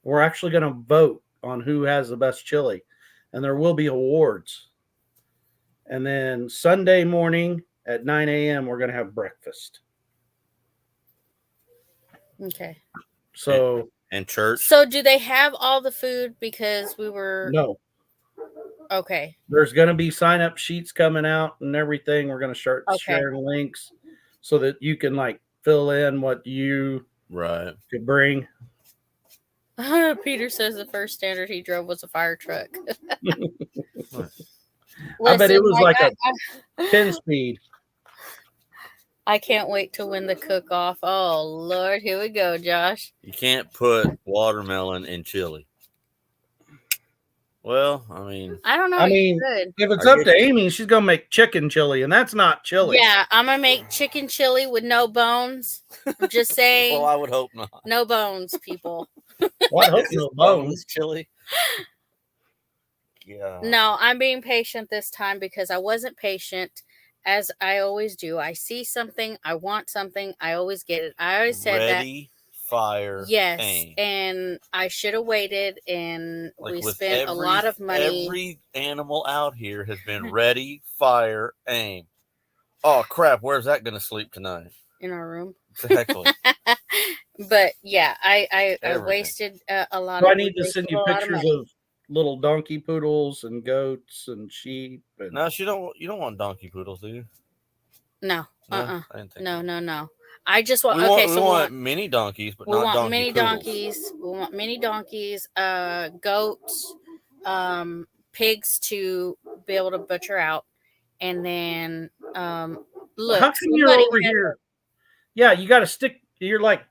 D: We're actually going to vote on who has the best chili. And there will be awards. And then Sunday morning at 9 a.m., we're going to have breakfast.
A: Okay.
D: So.
C: And church?
A: So do they have all the food because we were...
D: No.
A: Okay.
D: There's going to be sign-up sheets coming out and everything. We're going to start sharing links so that you can, like, fill in what you could bring.
A: Peter says the first standard he drove was a fire truck.
D: I bet it was like a 10-speed.
A: I can't wait to win the cook-off. Oh, Lord. Here we go, Josh.
C: You can't put watermelon in chili. Well, I mean...
A: I don't know.
D: I mean, if it's up to Amy, she's going to make chicken chili, and that's not chili.
A: Yeah, I'm going to make chicken chili with no bones. I'm just saying.
C: Well, I would hope not.
A: No bones, people.
D: Well, I hope no bones.
C: Chili. Yeah.
A: No, I'm being patient this time because I wasn't patient as I always do. I see something, I want something, I always get it. I always said
C: Ready, fire,
A: yes,
C: aim.
A: And I should have waited, and we spent a lot of money.
C: Every animal out here has been ready, fire, aim. Oh crap! Where's that going to sleep tonight?
A: In our room.
C: Exactly.
A: But yeah, I wasted a lot.
D: So I need to send you pictures of little donkey poodles and goats and sheep. And...
C: No, you don't want donkey poodles, do you?
A: No.
C: I didn't think
A: No. I just want.
C: We
A: we
C: want mini donkeys, but not donkey poodles.
A: We want mini donkeys, goats, pigs to be able to butcher out, and then look.
D: How come you're over here? Yeah, you got to stick. You're like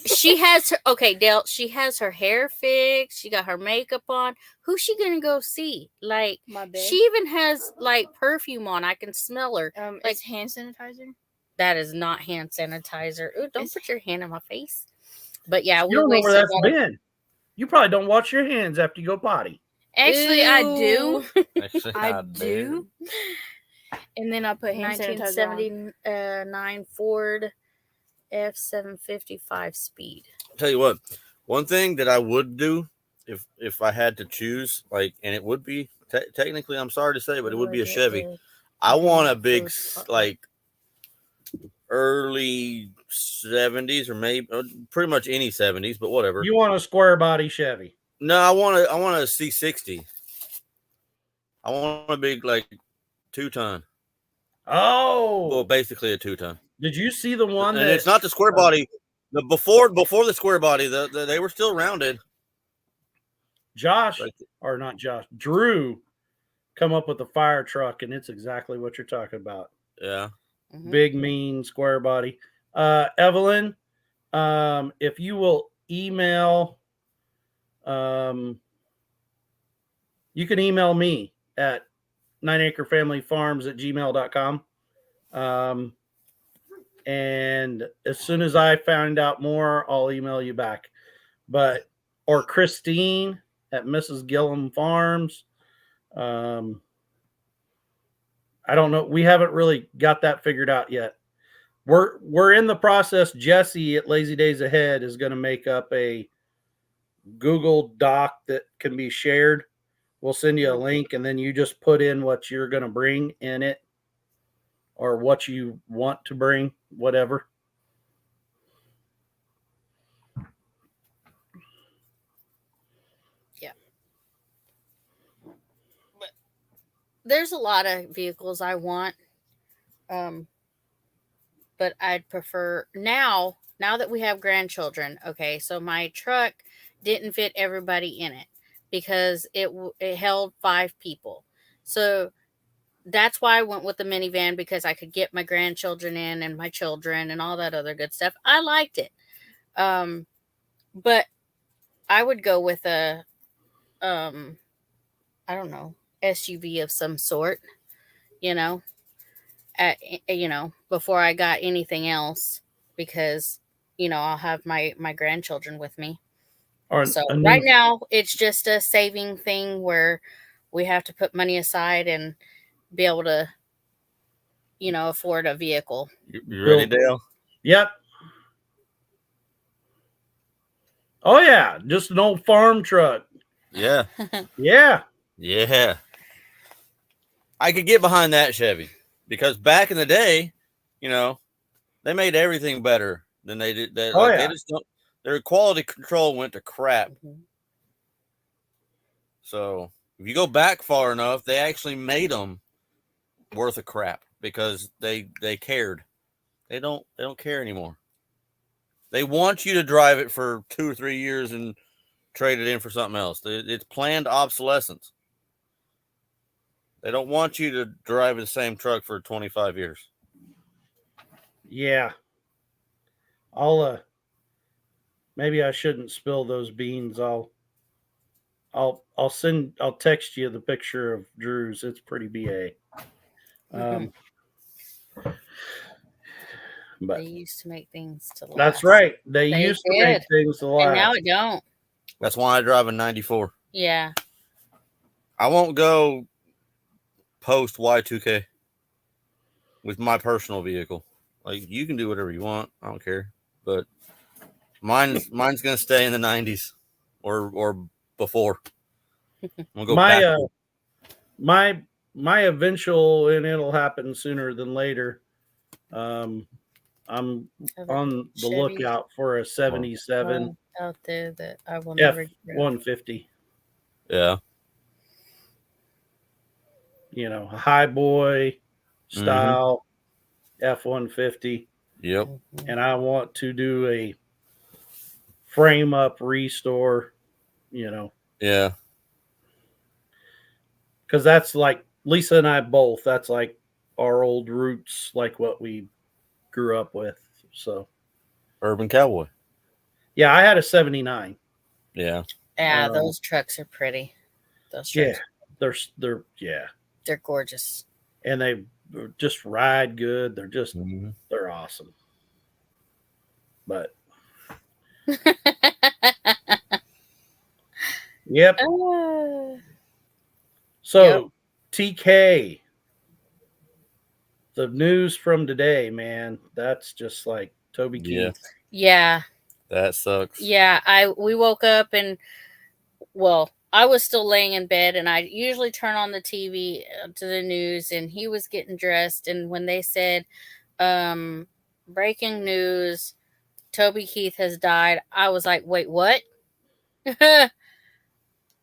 A: She has her Dale. She has her hair fixed. She got her makeup on. Who's she gonna go see? Like,
B: My bed.
A: she even has like perfume on. I can smell her. Like,
B: It's hand sanitizer.
A: that is not hand sanitizer. Ooh, don't put your hand in my face. But yeah,
D: You
A: we
D: don't know where
A: wasted
D: that's been. You probably don't wash your hands after you go potty.
B: Actually, I do.
C: Actually,
B: I do. And then I put hand sanitizer on.
A: 1979 Ford F750 speed.
C: Tell you what, one thing that I would do if I had to choose, like, and it would be technically, I'm sorry to say, but it would be a Chevy. I want a big, like, early 70s or maybe pretty much any 70s, but whatever.
D: You want a square body Chevy?
C: No, I want a C60. I want a big, like, 2-ton.
D: Oh,
C: Well, basically a 2-ton.
D: did you see the one
C: And
D: that
C: it's not the square body. The before the square body, they were still rounded.
D: Josh,
C: Like,
D: or not Josh, Drew come up with a fire truck, and it's exactly what you're talking about.
C: yeah.
A: Mhm.
D: Big, mean, square body. Evelyn, if you will email, you can email me at 9acrefamilyfarms@gmail.com. And as soon as I find out more, I'll email you back. Or Christine at Mrs. Gillum Farms. I don't know. We haven't really got that figured out yet. We're in the process. Jesse at Lazy Days Ahead is going to make up a Google Doc that can be shared. We'll send you a link, and then you just put in what you're going to bring in it, or what you want to bring, whatever.
A: Yeah. But there's a lot of vehicles I want. But I'd prefer now that we have grandchildren. Okay, so my truck didn't fit everybody in it because it held 5 people. So that's why I went with the minivan, because I could get my grandchildren in and my children and all that other good stuff. I liked it. But I would go with a I don't know, SUV of some sort, you know, before I got anything else, because I'll have my grandchildren with me.
D: Or
A: So
D: a new,
A: right now it's just a saving thing where we have to put money aside and be able to afford a vehicle.
C: You ready, Dale?
D: Yep. Oh yeah, just an old farm truck.
C: Yeah.
D: Yeah.
C: Yeah. I could get behind that Chevy, because back in the day, they made everything better than they did. They just don't. Their quality control went to crap.
A: Mhm.
C: So if you go back far enough, they actually made them worth of crap because they cared. They don't care anymore. They want you to drive it for 2 or 3 years and trade it in for something else. It's planned obsolescence. They don't want you to drive the same truck for 25 years.
D: Yeah. Maybe I shouldn't spill those beans. I'll text you the picture of Drew's. It's pretty BA. But
A: They used to make things to last.
D: that's right. They used to make things to last.
A: And now it don't.
C: That's why I drive a 94.
A: Yeah.
C: I won't go post Y2K with my personal vehicle. Like, you can do whatever you want. I don't care. But mine's going to stay in the 90s or before. I'm going to go back.
D: My eventual, and it'll happen sooner than later. I'm on the lookout for a 77
A: out there that I will never get rid of.
D: F-150.
C: Yeah.
D: A high boy style F-150.
C: Yep.
D: And I want to do a frame up restore,
C: Yeah.
D: because that's like Lisa and I both. That's like our old roots, like what we grew up with. So
C: Urban Cowboy.
D: Yeah, I had a 79.
C: Yeah.
A: Yeah, those trucks are pretty. Those trucks,
D: they're
A: they're gorgeous.
D: and they just ride good. They're just
C: Mhm.
D: they're awesome. But yep. So TK, the news from today, man, that's just like Toby
C: Yeah.
D: Keith.
A: Yeah,
C: That sucks.
A: yeah. We woke up and I was still laying in bed, and I usually turn on the TV to the news, and he was getting dressed, and when they said, breaking news, Toby Keith has died, I was like, wait, what?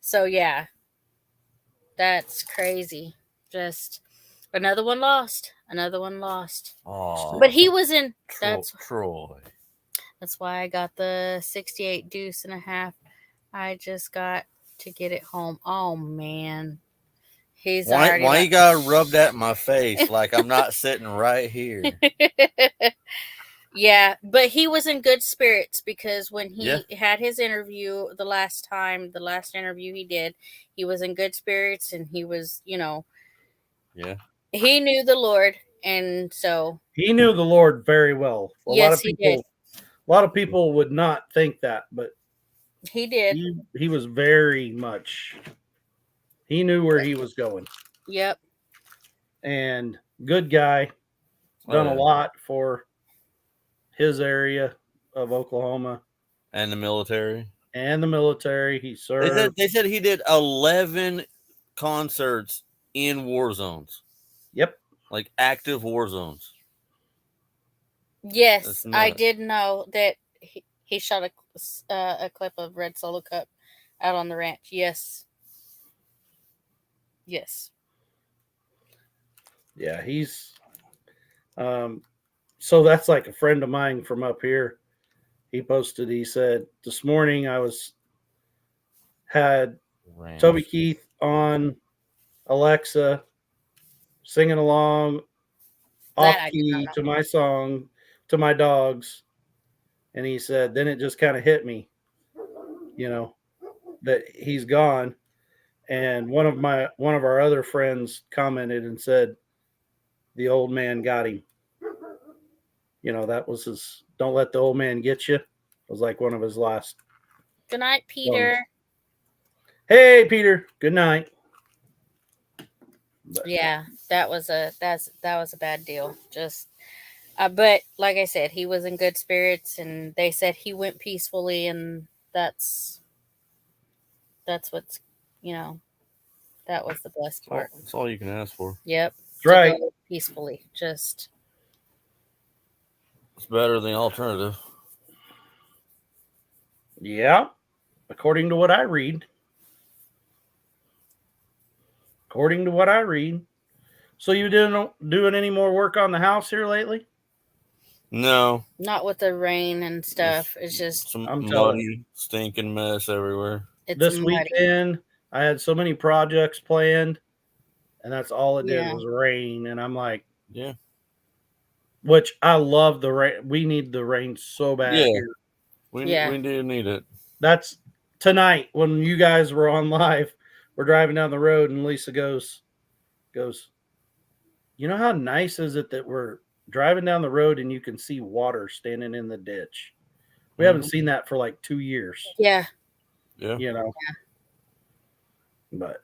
A: So yeah, that's crazy. Just another one lost. Another one lost.
C: Oh,
A: But he was in.
C: Troy.
A: That's why I got the 68 deuce and a half. I just got to get it home. Oh man, he's
C: Why
A: already.
C: you gotta rub that in my face like I'm not sitting right here?
A: Yeah, but he was in good spirits because when he had his interview the last interview he did, he was in good spirits, and he was,
C: Yeah.
A: he knew the Lord, and so
D: He knew the Lord very well.
A: Yes, he did.
D: A lot of people would not think that, but
A: he did.
D: he was very much. He knew where he was going.
A: Yep.
D: And good guy, done a lot for his area of Oklahoma
C: and the military.
D: He served.
C: They said he did 11 concerts in war zones.
D: Yep.
C: Like active war zones.
A: Yes, I did know that he shot a clip of Red Solo Cup out on the ranch. Yes. Yes.
D: Yeah, he's so that's like a friend of mine from up here. He posted, he said, this morning had Toby Keith on Alexa singing along off key to my song to my dogs. And he said, then it just kind of hit me, that he's gone. And one of our other friends commented and said, the old man got him. That was his, don't let the old man get you. It was like one of his last.
A: Good night, Peter.
D: Ones. Hey, Peter. Good night.
A: But, yeah, that was a bad deal. Just, but like I said, he was in good spirits, and they said he went peacefully, and that's what's, that was the blessed part.
C: That's all you can ask for.
A: Yep.
D: That's right.
A: Peacefully. Just.
C: It's better than the alternative.
D: Yeah. According to what I read. So you didn't doing any more work on the house here lately?
C: No.
A: Not with the rain and stuff. It's just
C: some muddy, stinking mess everywhere.
D: This weekend, I had so many projects planned, and that's all it did was rain. And I'm like,
C: yeah.
D: Which I love the rain. We need the rain so bad here.
C: We do need it. That's
D: tonight when you guys were on live. We're driving down the road, and Lisa goes, you know how nice is it that we're driving down the road and you can see water standing in the ditch? We haven't seen that for like 2 years.
A: Yeah.
C: Yeah.
D: But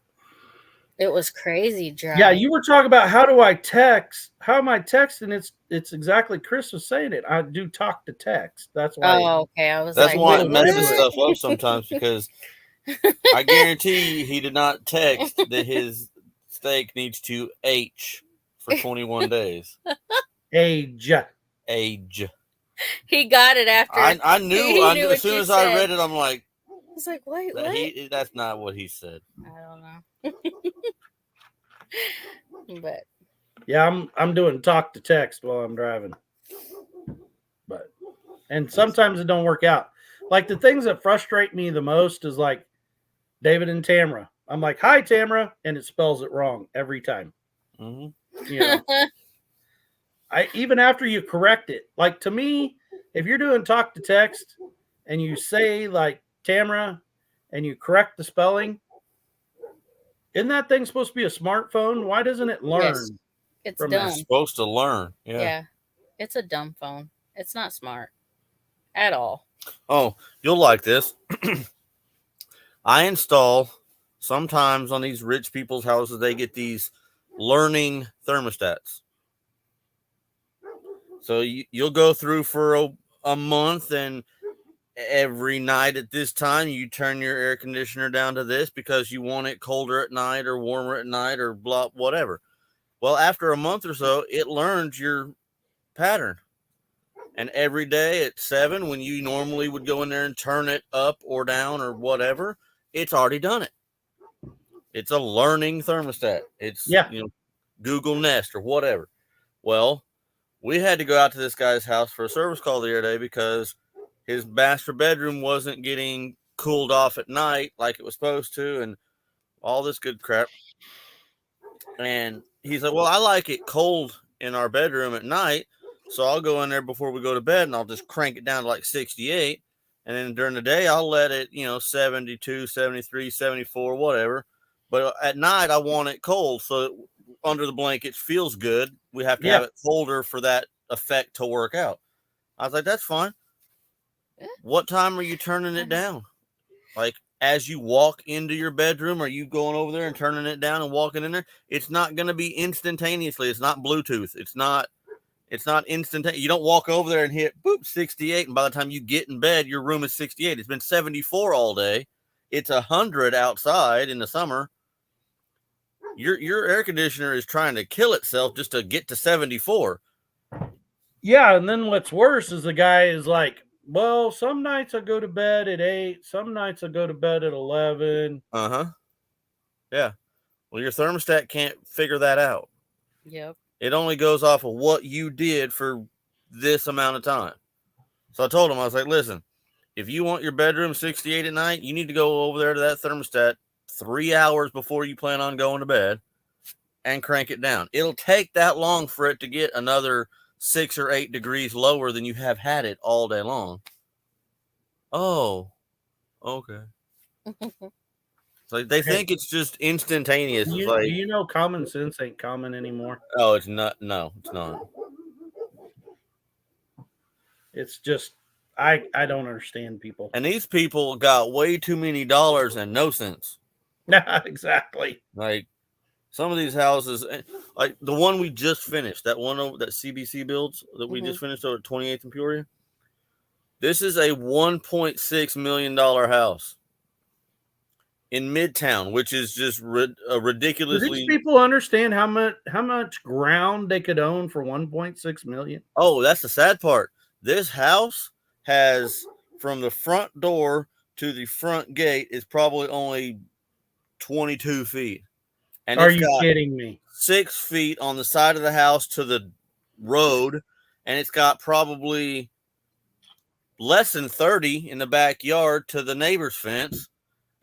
A: it was crazy dry.
D: Yeah, you were talking about how am I texting? It's exactly Chris was saying it. I do talk to text. That's why.
A: Oh, okay.
C: That's why it messes stuff up sometimes, because I guarantee you he did not text that his steak needs to age for 21 days.
D: Age.
A: He got it after.
C: I knew as soon as I read it, I'm like,
A: I was like, wait, what?
C: That's not what he said.
A: I don't know. But
D: yeah, I'm doing talk to text while I'm driving. And sometimes it don't work out. Like the things that frustrate me the most is like David and Tamara. I'm like, hi, Tamara, and it spells it wrong every time.
C: Mm-hmm.
D: Even after you correct it, like to me, if you're doing talk to text and you say like Tamara and you correct the spelling, isn't that thing supposed to be a smartphone? Why doesn't it learn?
A: Yes. It's
D: from
A: dumb.
C: It's supposed to learn. Yeah.
A: Yeah. It's a dumb phone. It's not smart at all.
C: Oh, you'll like this. I install sometimes on these rich people's houses, they get these learning thermostats. So you'll go through for a month, and every night at this time, you turn your air conditioner down to this because you want it colder at night or warmer at night or blah, whatever. Well, after a month or so, it learns your pattern. And every day at 7, when you normally would go in there and turn it up or down or whatever, it's already done it. It's a learning thermostat. It's Google Nest or whatever. Well, we had to go out to this guy's house for a service call the other day because his master bedroom wasn't getting cooled off at night like it was supposed to, and all this good crap. And he's like, well, I like it cold in our bedroom at night, so I'll go in there before we go to bed and I'll just crank it down to like 68. And then during the day, I'll let it, 72, 73, 74, whatever. But at night, I want it cold. So under the blankets feels good. We have to have it colder for that effect to work out. I was like, that's fine. What time are you turning it down? Like, as you walk into your bedroom, are you going over there and turning it down and walking in there? It's not going to be instantaneously. It's not Bluetooth. It's not instantaneous. You don't walk over there and hit boop 68, and by the time you get in bed, your room is 68. It's been 74 all day. It's 100 outside in the summer. Your air conditioner is trying to kill itself just to get to 74.
D: Yeah, and then what's worse is the guy is like, well, some nights I go to bed at 8, some nights I go to bed at 11.
C: Yeah. Well, your thermostat can't figure that out.
A: Yep.
C: It only goes off of what you did for this amount of time. So I told him, I was like, listen, if you want your bedroom 68 at night, you need to go over there to that thermostat 3 hours before you plan on going to bed and crank it down. It'll take that long for it to get another 6 or 8 degrees lower than you have had it all day long. Oh, okay. So they think it's just instantaneous.
D: Do you know common sense ain't common anymore?
C: Oh, it's not. No, it's not.
D: It's just, I don't understand people.
C: And these people got way too many dollars and no sense.
D: Exactly.
C: Like some of these houses, like the one we just finished, that one over that CBC builds that we just finished over at 28th and Peoria. This is a $1.6 million house in Midtown, which is just ridiculously.
D: Do these people understand how much ground they could own for $1.6 million?
C: Oh, that's the sad part. This house has, from the front door to the front gate, is probably only 22 feet. And
D: are you kidding me?
C: 6 feet on the side of the house to the road, and it's got probably less than 30 in the backyard to the neighbor's fence.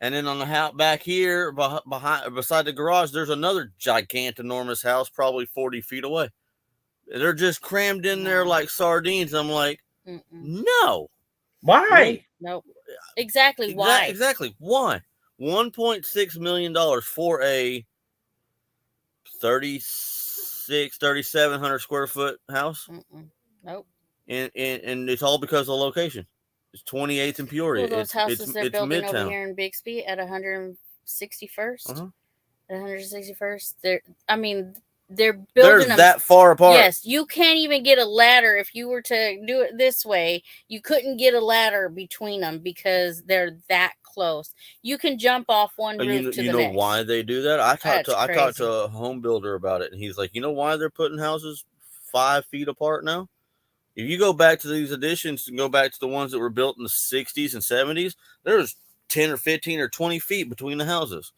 C: And then on the house back here, beside the garage, there's another gigantic house, probably 40 feet away. They're just crammed in there like sardines. I'm like, no.
D: Why?
A: Nope. Exactly. Why?
C: Exactly. Why? $1.6 million for a 3,700 square foot house.
A: Nope.
C: And it's all because of the location. It's 28th and Peoria.
A: Well, those houses they're building
C: Midtown.
A: over here in Bixby at 161st. At 161st. They're building them
C: that far apart.
A: Yes, you can't even get a ladder. If you were to do it this way, you couldn't get a ladder between them because they're that close. You can jump off one roof to the next.
C: You know why they do that? I talked to a home builder about it, and he's like, you know why they're putting houses 5 feet apart now? If you go back to these additions and go back to the ones that were built in the 60s and 70s, there's 10 or 15 or 20 feet between the houses.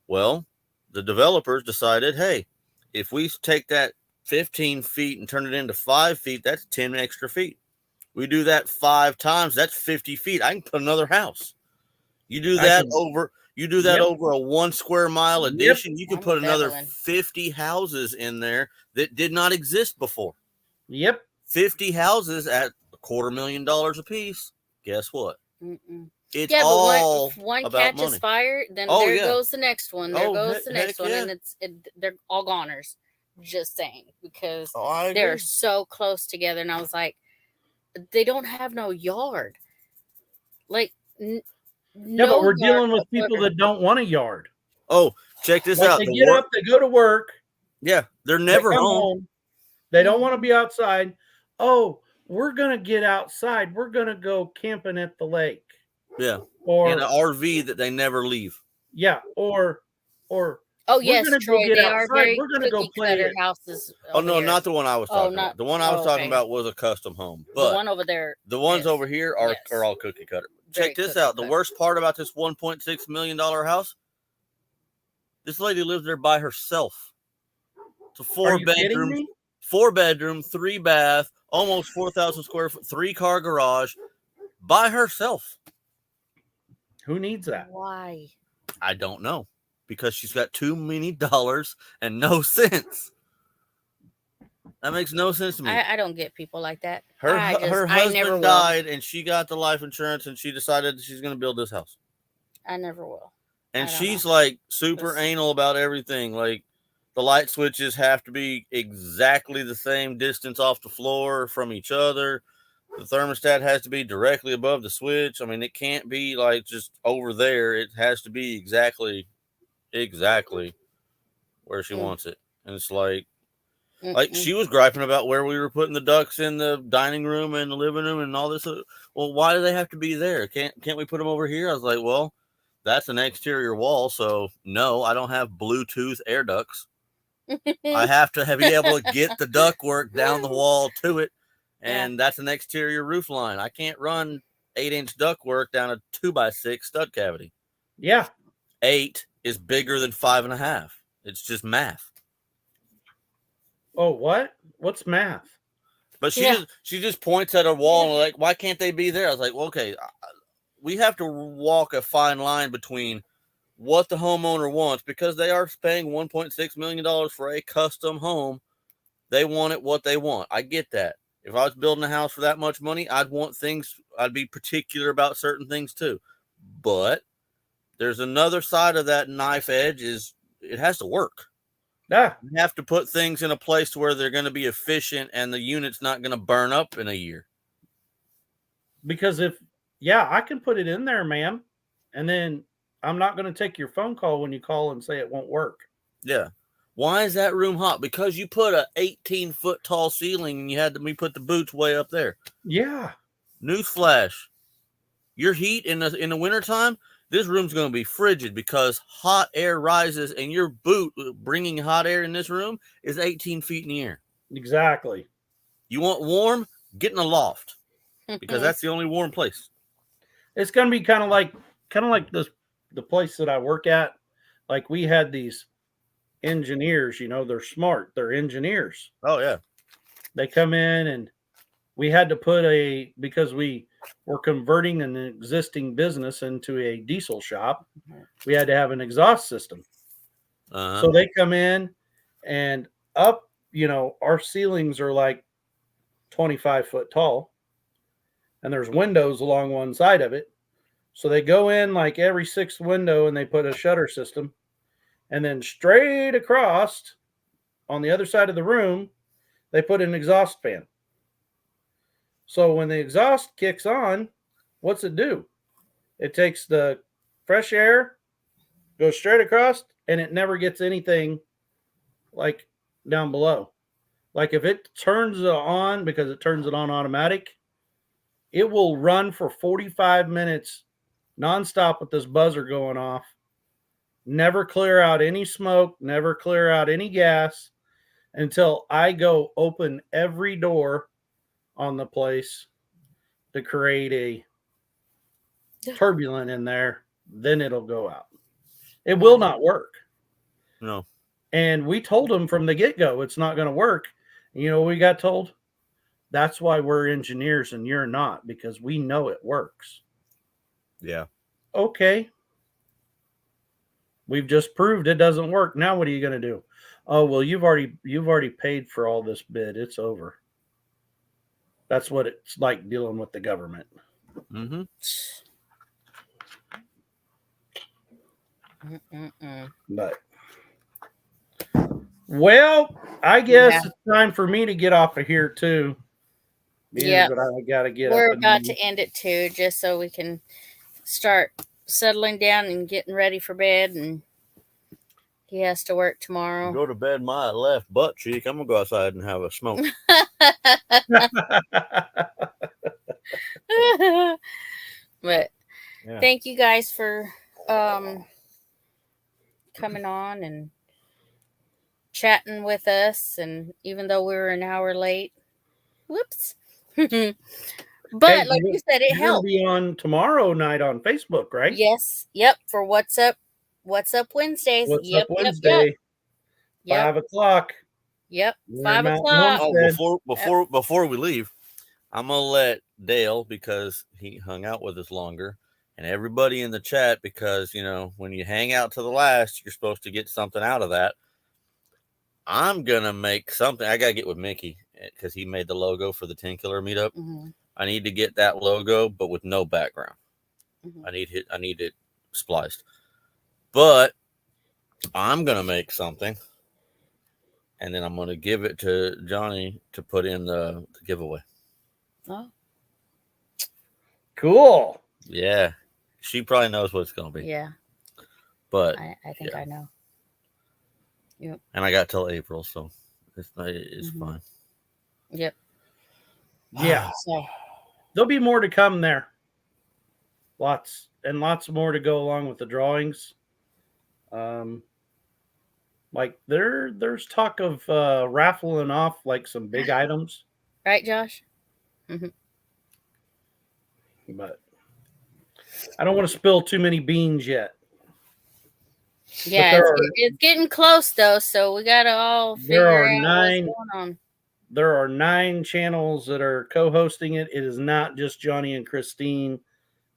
C: Well, the developers decided, hey, if we take that 15 feet and turn it into 5 feet, that's 10 extra feet. We do that 5 times, that's 50 feet. I can put another house. You do that over a 1 square mile addition, you can put another 50 houses in there that did not exist before.
D: Yep.
C: 50 houses at $250,000 a piece. Guess what?
A: Mm-mm.
C: It's
A: Yeah, but
C: all
A: if one
C: about
A: catches
C: money.
A: fire, then
C: Oh,
A: there
C: yeah.
A: goes the next one. There
C: Oh,
A: goes the next
C: heck
A: one,
C: yeah.
A: and they're all goners. Just saying, because
C: Oh, I
A: they're
C: agree.
A: so close together, and I was like, they don't have no yard. Like,
D: Yeah,
A: no
D: but we're
A: yard
D: dealing with people
A: whatsoever.
D: that don't want a yard.
C: Oh, check this
D: Like
C: out.
D: they
C: The
D: get
C: work.
D: up, they go to work,
C: Yeah, they're
D: they
C: never
D: come
C: home.
D: home, they don't want to be outside. Oh, we're gonna get outside. We're gonna go camping at the lake.
C: Yeah, in
D: Or
C: an RV that they never leave.
D: yeah, or
A: Oh
D: we're
A: yes,
D: gonna go
A: Troy,
D: get
A: they are
D: outside.
A: very
D: We're gonna go
A: cookie
D: play
A: cutter
D: it.
A: houses.
C: Oh
A: over
C: no,
A: here.
C: not the one I was
A: Oh,
C: talking
A: not
C: about. The one I was
A: oh,
C: talking
A: okay.
C: about was a custom home.
A: The
C: But
A: one over there.
C: the ones
A: Yes.
C: over here are
A: Yes.
C: all cookie cutter.
A: Very
C: Check this
A: cookie
C: out. The
A: cutter.
C: worst part about this $1.6 million house, this lady lives there by herself. It's a
D: Are you kidding me?
C: 4-bedroom, 3-bath, almost 4,000 square foot, 3-car garage, by herself.
D: Who needs that?
A: Why?
C: I don't know, because she's got too many dollars and no sense. That makes no sense to me.
A: I don't get people like that.
C: Her
A: I never
C: husband
A: will.
C: died, and she got the life insurance, and she decided she's going to build this house.
A: I never will.
C: And
A: I don't
C: she's
A: know.
C: like super
A: This-
C: anal about everything. Like the light switches have to be exactly the same distance off the floor from each other. The thermostat has to be directly above the switch. I mean, it can't be like just over there. It has to be exactly where she wants it. And it's like she was griping about where we were putting the ducks in the dining room and the living room and all this. Well, why do they have to be there? Can't we put them over here? I was like, well, that's an exterior wall, so no, I don't have Bluetooth air ducts. I have to be able to get the ductwork down the wall to it, and that's an exterior roof line. I can't run 8-inch ductwork down a 2x6 stud cavity.
D: Yeah.
C: 8 is bigger than 5.5. It's just math.
D: Oh, what? What's math?
C: But she just points at a wall and like, why can't they be there? I was like, well, okay, we have to walk a fine line between what the homeowner wants, because they are paying $1.6 million for a custom home. They want it what they want. I get that. If I was building a house for that much money, I'd be particular about certain things too. But there's another side of that knife edge, is it has to work.
D: Yeah.
C: You have to put things in a place where they're going to be efficient and the unit's not going to burn up in a year.
D: Because I can put it in there, ma'am, and then I'm not going to take your phone call when you call and say it won't work.
C: Yeah. Why is that room hot? Because you put a 18-foot tall ceiling and you had me put the boots way up there.
D: Yeah.
C: Newsflash. Your heat in the wintertime, this room's going to be frigid because hot air rises, and your boot bringing hot air in this room is 18 feet in the air.
D: Exactly.
C: You want warm? Get in a loft, because that's the only warm place.
D: It's going to be kind of like the place that I work at. Like, we had these engineers, they're smart. They're engineers.
C: Oh, yeah.
D: They come in, and we had to put because we were converting an existing business into a diesel shop, we had to have an exhaust system. So they come in and up, our ceilings are like 25 foot tall, and there's windows along one side of it. So they go in like every 6th window, and they put a shutter system, and then straight across on the other side of the room, they put an exhaust fan. So when the exhaust kicks on, what's it do? It takes the fresh air, goes straight across, and it never gets anything like down below. Like, if it turns it on, because it turns it on automatic, it will run for 45 minutes nonstop with this buzzer going off. Never clear out any smoke, never clear out any gas, until I go open every door on the place to create a turbulent in there. Then it'll go out. It will not work.
C: No.
D: And we told them from the get-go it's not going to work. You know what we got told? That's why we're engineers and you're not, because we know it works.
C: Yeah.
D: Okay. We've just proved it doesn't work. Now what are you going to do? Oh, well, you've already paid for all this bid. It's over. That's what it's like dealing with the government.
C: Mm-hmm.
D: But well, I guess
A: Yeah.
D: it's time for me to get off of here too.
A: Yeah.
D: But I gotta get
A: We're
D: up.
A: about to end it too, just so we can start settling down and getting ready for bed. And he has to work tomorrow.
C: Go to bed, my left butt cheek. I'm gonna go outside and have a smoke.
A: But
C: Yeah.
A: thank you guys for coming on and chatting with us. And even though we were an hour late, whoops. But
D: Hey,
A: like you said, it
D: you're gonna
A: helped.
D: be on tomorrow night on Facebook, right?
A: Yes. Yep. For What's Up Wednesdays.
D: What's
A: Yep.
D: up Wednesday?
A: Yep.
D: 5 o'clock.
A: Yep.
D: Near
A: 5
D: Mountain
A: o'clock.
D: Homestead.
C: Before we leave, I'm gonna let Dale, because he hung out with us longer, and everybody in the chat, because when you hang out to the last, you're supposed to get something out of that. I'm gonna make something. I gotta get with Mickey because he made the logo for the 10 Killer meetup.
A: Mm-hmm.
C: I need to get that logo, but with no background.
A: Mm-hmm.
C: I need it spliced. But I'm gonna make something, and then I'm gonna give it to Johnny to put in the giveaway.
A: Oh.
D: Cool.
C: Yeah, she probably knows what it's gonna be.
A: Yeah.
C: But
A: I think I know. Yep.
C: And I got till April, so it's
A: Mm-hmm.
C: fine.
A: Yep.
D: Yeah.
A: So
D: There'll be more to come there. Lots and lots more to go along with the drawings. Like there's talk of raffling off like some big items,
A: right, Josh?
D: but I don't want to spill too many beans yet.
A: Yeah, it's getting close though, so we gotta all figure out what's going on.
D: There are 9 channels that are co-hosting it. It is not just Johnny and Christine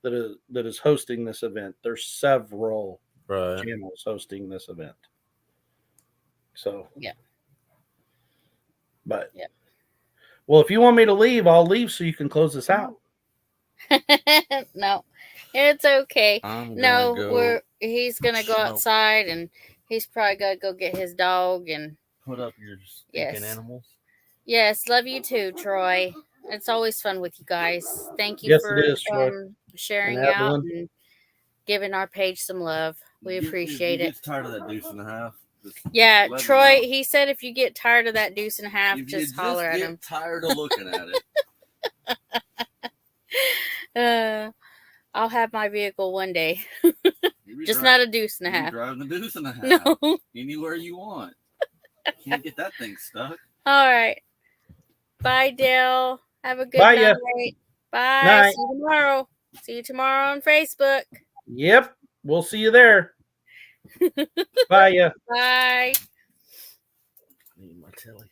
D: that is hosting this event. There's several channels hosting this event. So
A: yeah.
D: But
A: yeah.
D: Well, if you want me to leave, I'll leave so you can close this out.
A: No, it's okay.
C: No,
A: he's gonna go outside and he's probably gonna go get his dog and
C: put up your stinking animals.
A: Yes, love you too, Troy. It's always fun with you guys. Thank you for sharing out and giving our page some love. We appreciate it.
C: Tired of that deuce and a half?
A: Yeah, Troy, he said if you get tired of that deuce and a half, just holler at him.
C: Tired of looking at
A: it. I'll have my vehicle one day. Just not a deuce and a half.
C: Driving the deuce and a half.
A: No.
C: Anywhere you want. Can't get that thing stuck.
A: All right. Bye, Dale. Have a good night. Bye.
D: Night.
A: See you tomorrow. See you tomorrow on Facebook.
D: Yep. We'll see you there. Bye.
A: Bye.
C: I need my telly.